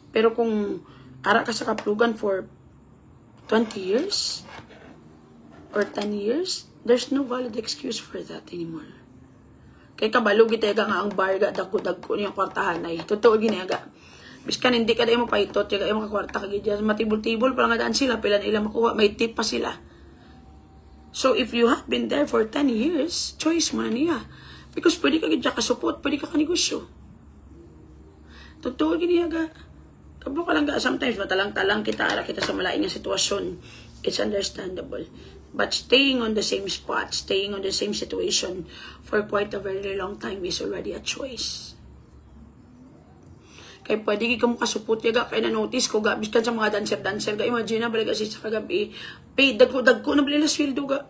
Pero kung ara ka sa kaplugan for 20 years or 10 years, there's no valid excuse for that anymore. Kay kabalo kita nga ang bar ga dagko-dagko niyang kwartahan ay totoo ginaga. Biskan hindi ka mo paitot, yaga mo ka kwarta ka gid, matibol-tibol pa nga daan sila, pila nila makuha, may tip pa sila. So, if you have been there for 10 years, choice mo na niya. Because pwede ka gidya kasupot, pwede ka kanegosyo. Totoo giniyaga. Kablo ka lang ga, sometimes matalang-talang kita, ara kita sa malaing nga sitwasyon. It's understandable. But staying on the same spot, staying on the same situation for quite a very long time is already a choice. Kaya pwede ka mo kasupot yaga, kaya na-notice ko ga, biskan sa mga dancer-dancer ga, imagine na, balaga si sa kagabi, pay, dagko na bilila sweldo ga.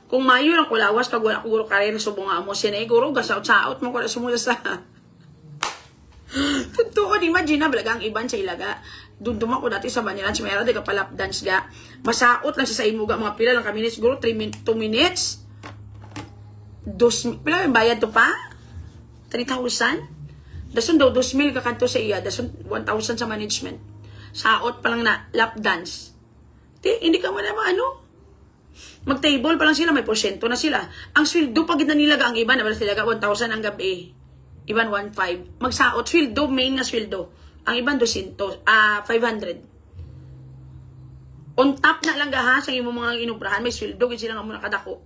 Kung mayo lang kulawas, kag wala kuguro karera subong nga mo, siya na iguro, gasaot-saot mo kung sumula sa. Totoo, imagine na, balaga ang iban sa ilaga. Dundum ako dati sa Manila, si Mayra, di ka palap dance ga. Masaot lang siya sa imuga, mga pila lang kami, siguro 2 minutes. Pila yung bayad to pa? 3,000? Dasun daw, 2,000 kakanto sa iya, dasun 1,000 sa management. Saot pa lang na lap dance. Hindi ka mo naman ano. Mag-table pa lang sila, may porsyento na sila. Ang sweldo, pag nanilaga ang iba, nabala sila 1,000 ang gabi. Iban 1,500. Magsaot, sweldo, main na sweldo. Ang iban 500. On top na lang gaha sa imong mga inubrahan, may sweldo, kasi sila nga muna kadako.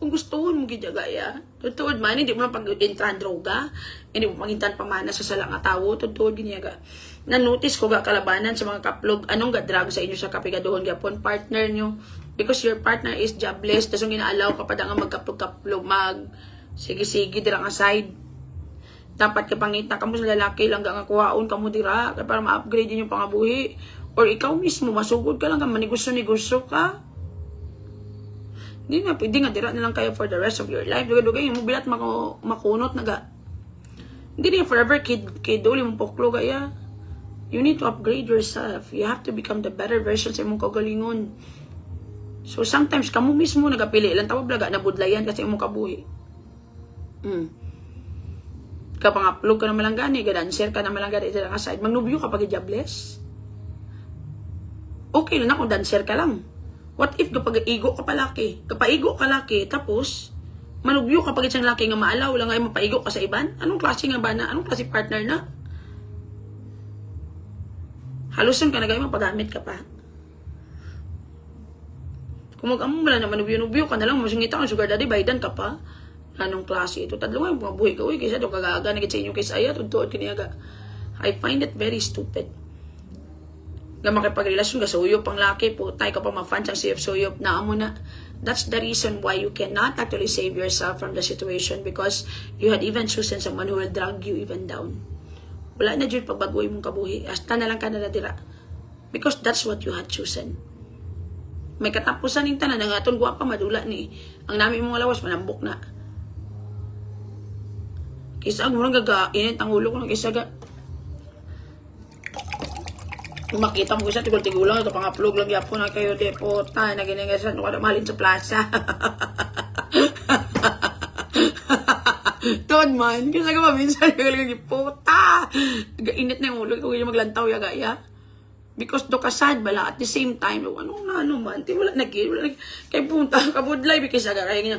Kung gusto mo gidagaya, tutuod man, hindi mo na pag-intrahan droga, hindi mo pangintan pamana sa salang atawo, tutuod ginyaga. Na-notice ko ga kalabanan sa mga kaplog, anong ga-drag sa inyo sa kapigaduhon gapon, partner nyo, because your partner is jobless, tapos yung ginaalaw ka pa nga magkaplog-kaplog, sige-sige, dirang aside. Dapat kapangita ka mo sa lalaki, lang nga kuhaon ka mo dira, para ma-upgrade yun yung pangabuhi. Or ikaw mismo, masugod ka lang, manigusto-negosyo ka. Hindi nga, pwede nga, dira na lang kayo for the rest of your life. Dugay-dugay, yung mobilat makunot na ga. Hindi na forever kid uli mong poklo gaya. You need to upgrade yourself. You have to become the better version sa imong kagalingon. So sometimes, kamo mismo nagapili lang, tawag blaga, nabudlayan kasi imong kabuhi. Kapang-upload ka naman lang gani, gadanser ka naman lang gani, sa side, magnubyo ka pag jobless. Okay na kung dancer ka lang. What if kapag igo ka palaki? Kapaigo ka laki, tapos, manubyo kapag isang laki nga maalaw, lang ay mapaigo ka sa iban? Anong klase nga ba na? Anong klase partner na? Halusan ka na gaya, mapagamit ka pa. Kung mag-amo mo na manubyo-nubyo ka na lang, masungita ka, sugar daddy, baydan ka pa. Anong klase ito? Tadlo nga, mga buhay ka, uy, kaysa ito kagaga, nagit sa inyo kaysa ayat, tutuod kiniyaga. I find it very stupid. Nga makipagrelasyon ka sa uyop pang laki, putay ka pa ma-fan sa suyop-suyop na amo na. That's the reason why you cannot actually save yourself from the situation because you had even chosen someone who will drag you even down. Wala na dyan pagbagoy mong kabuhi. Hasta na lang ka naladira. Because that's what you had chosen. May katapusan yung tanan ng aton guwapa madula ni. Ang namin mong lawas, manambok na. Kisa ang murang gagainit ang ulo ko ng isaga. Kung makita mo isa, tigol-tigulang, ito pang-upload lang yapon na kayo, di po, tayo, naginagasan, ito ka mahalin sa plaza. Toad man, kasi ka maminsan, yung puta, init na yung ulo, kung yung maglantaw, yaga. Because do ka sad bala, at the same time, ano man, di wala nag kay punta, kabudlay, because aga, kaya ganyan,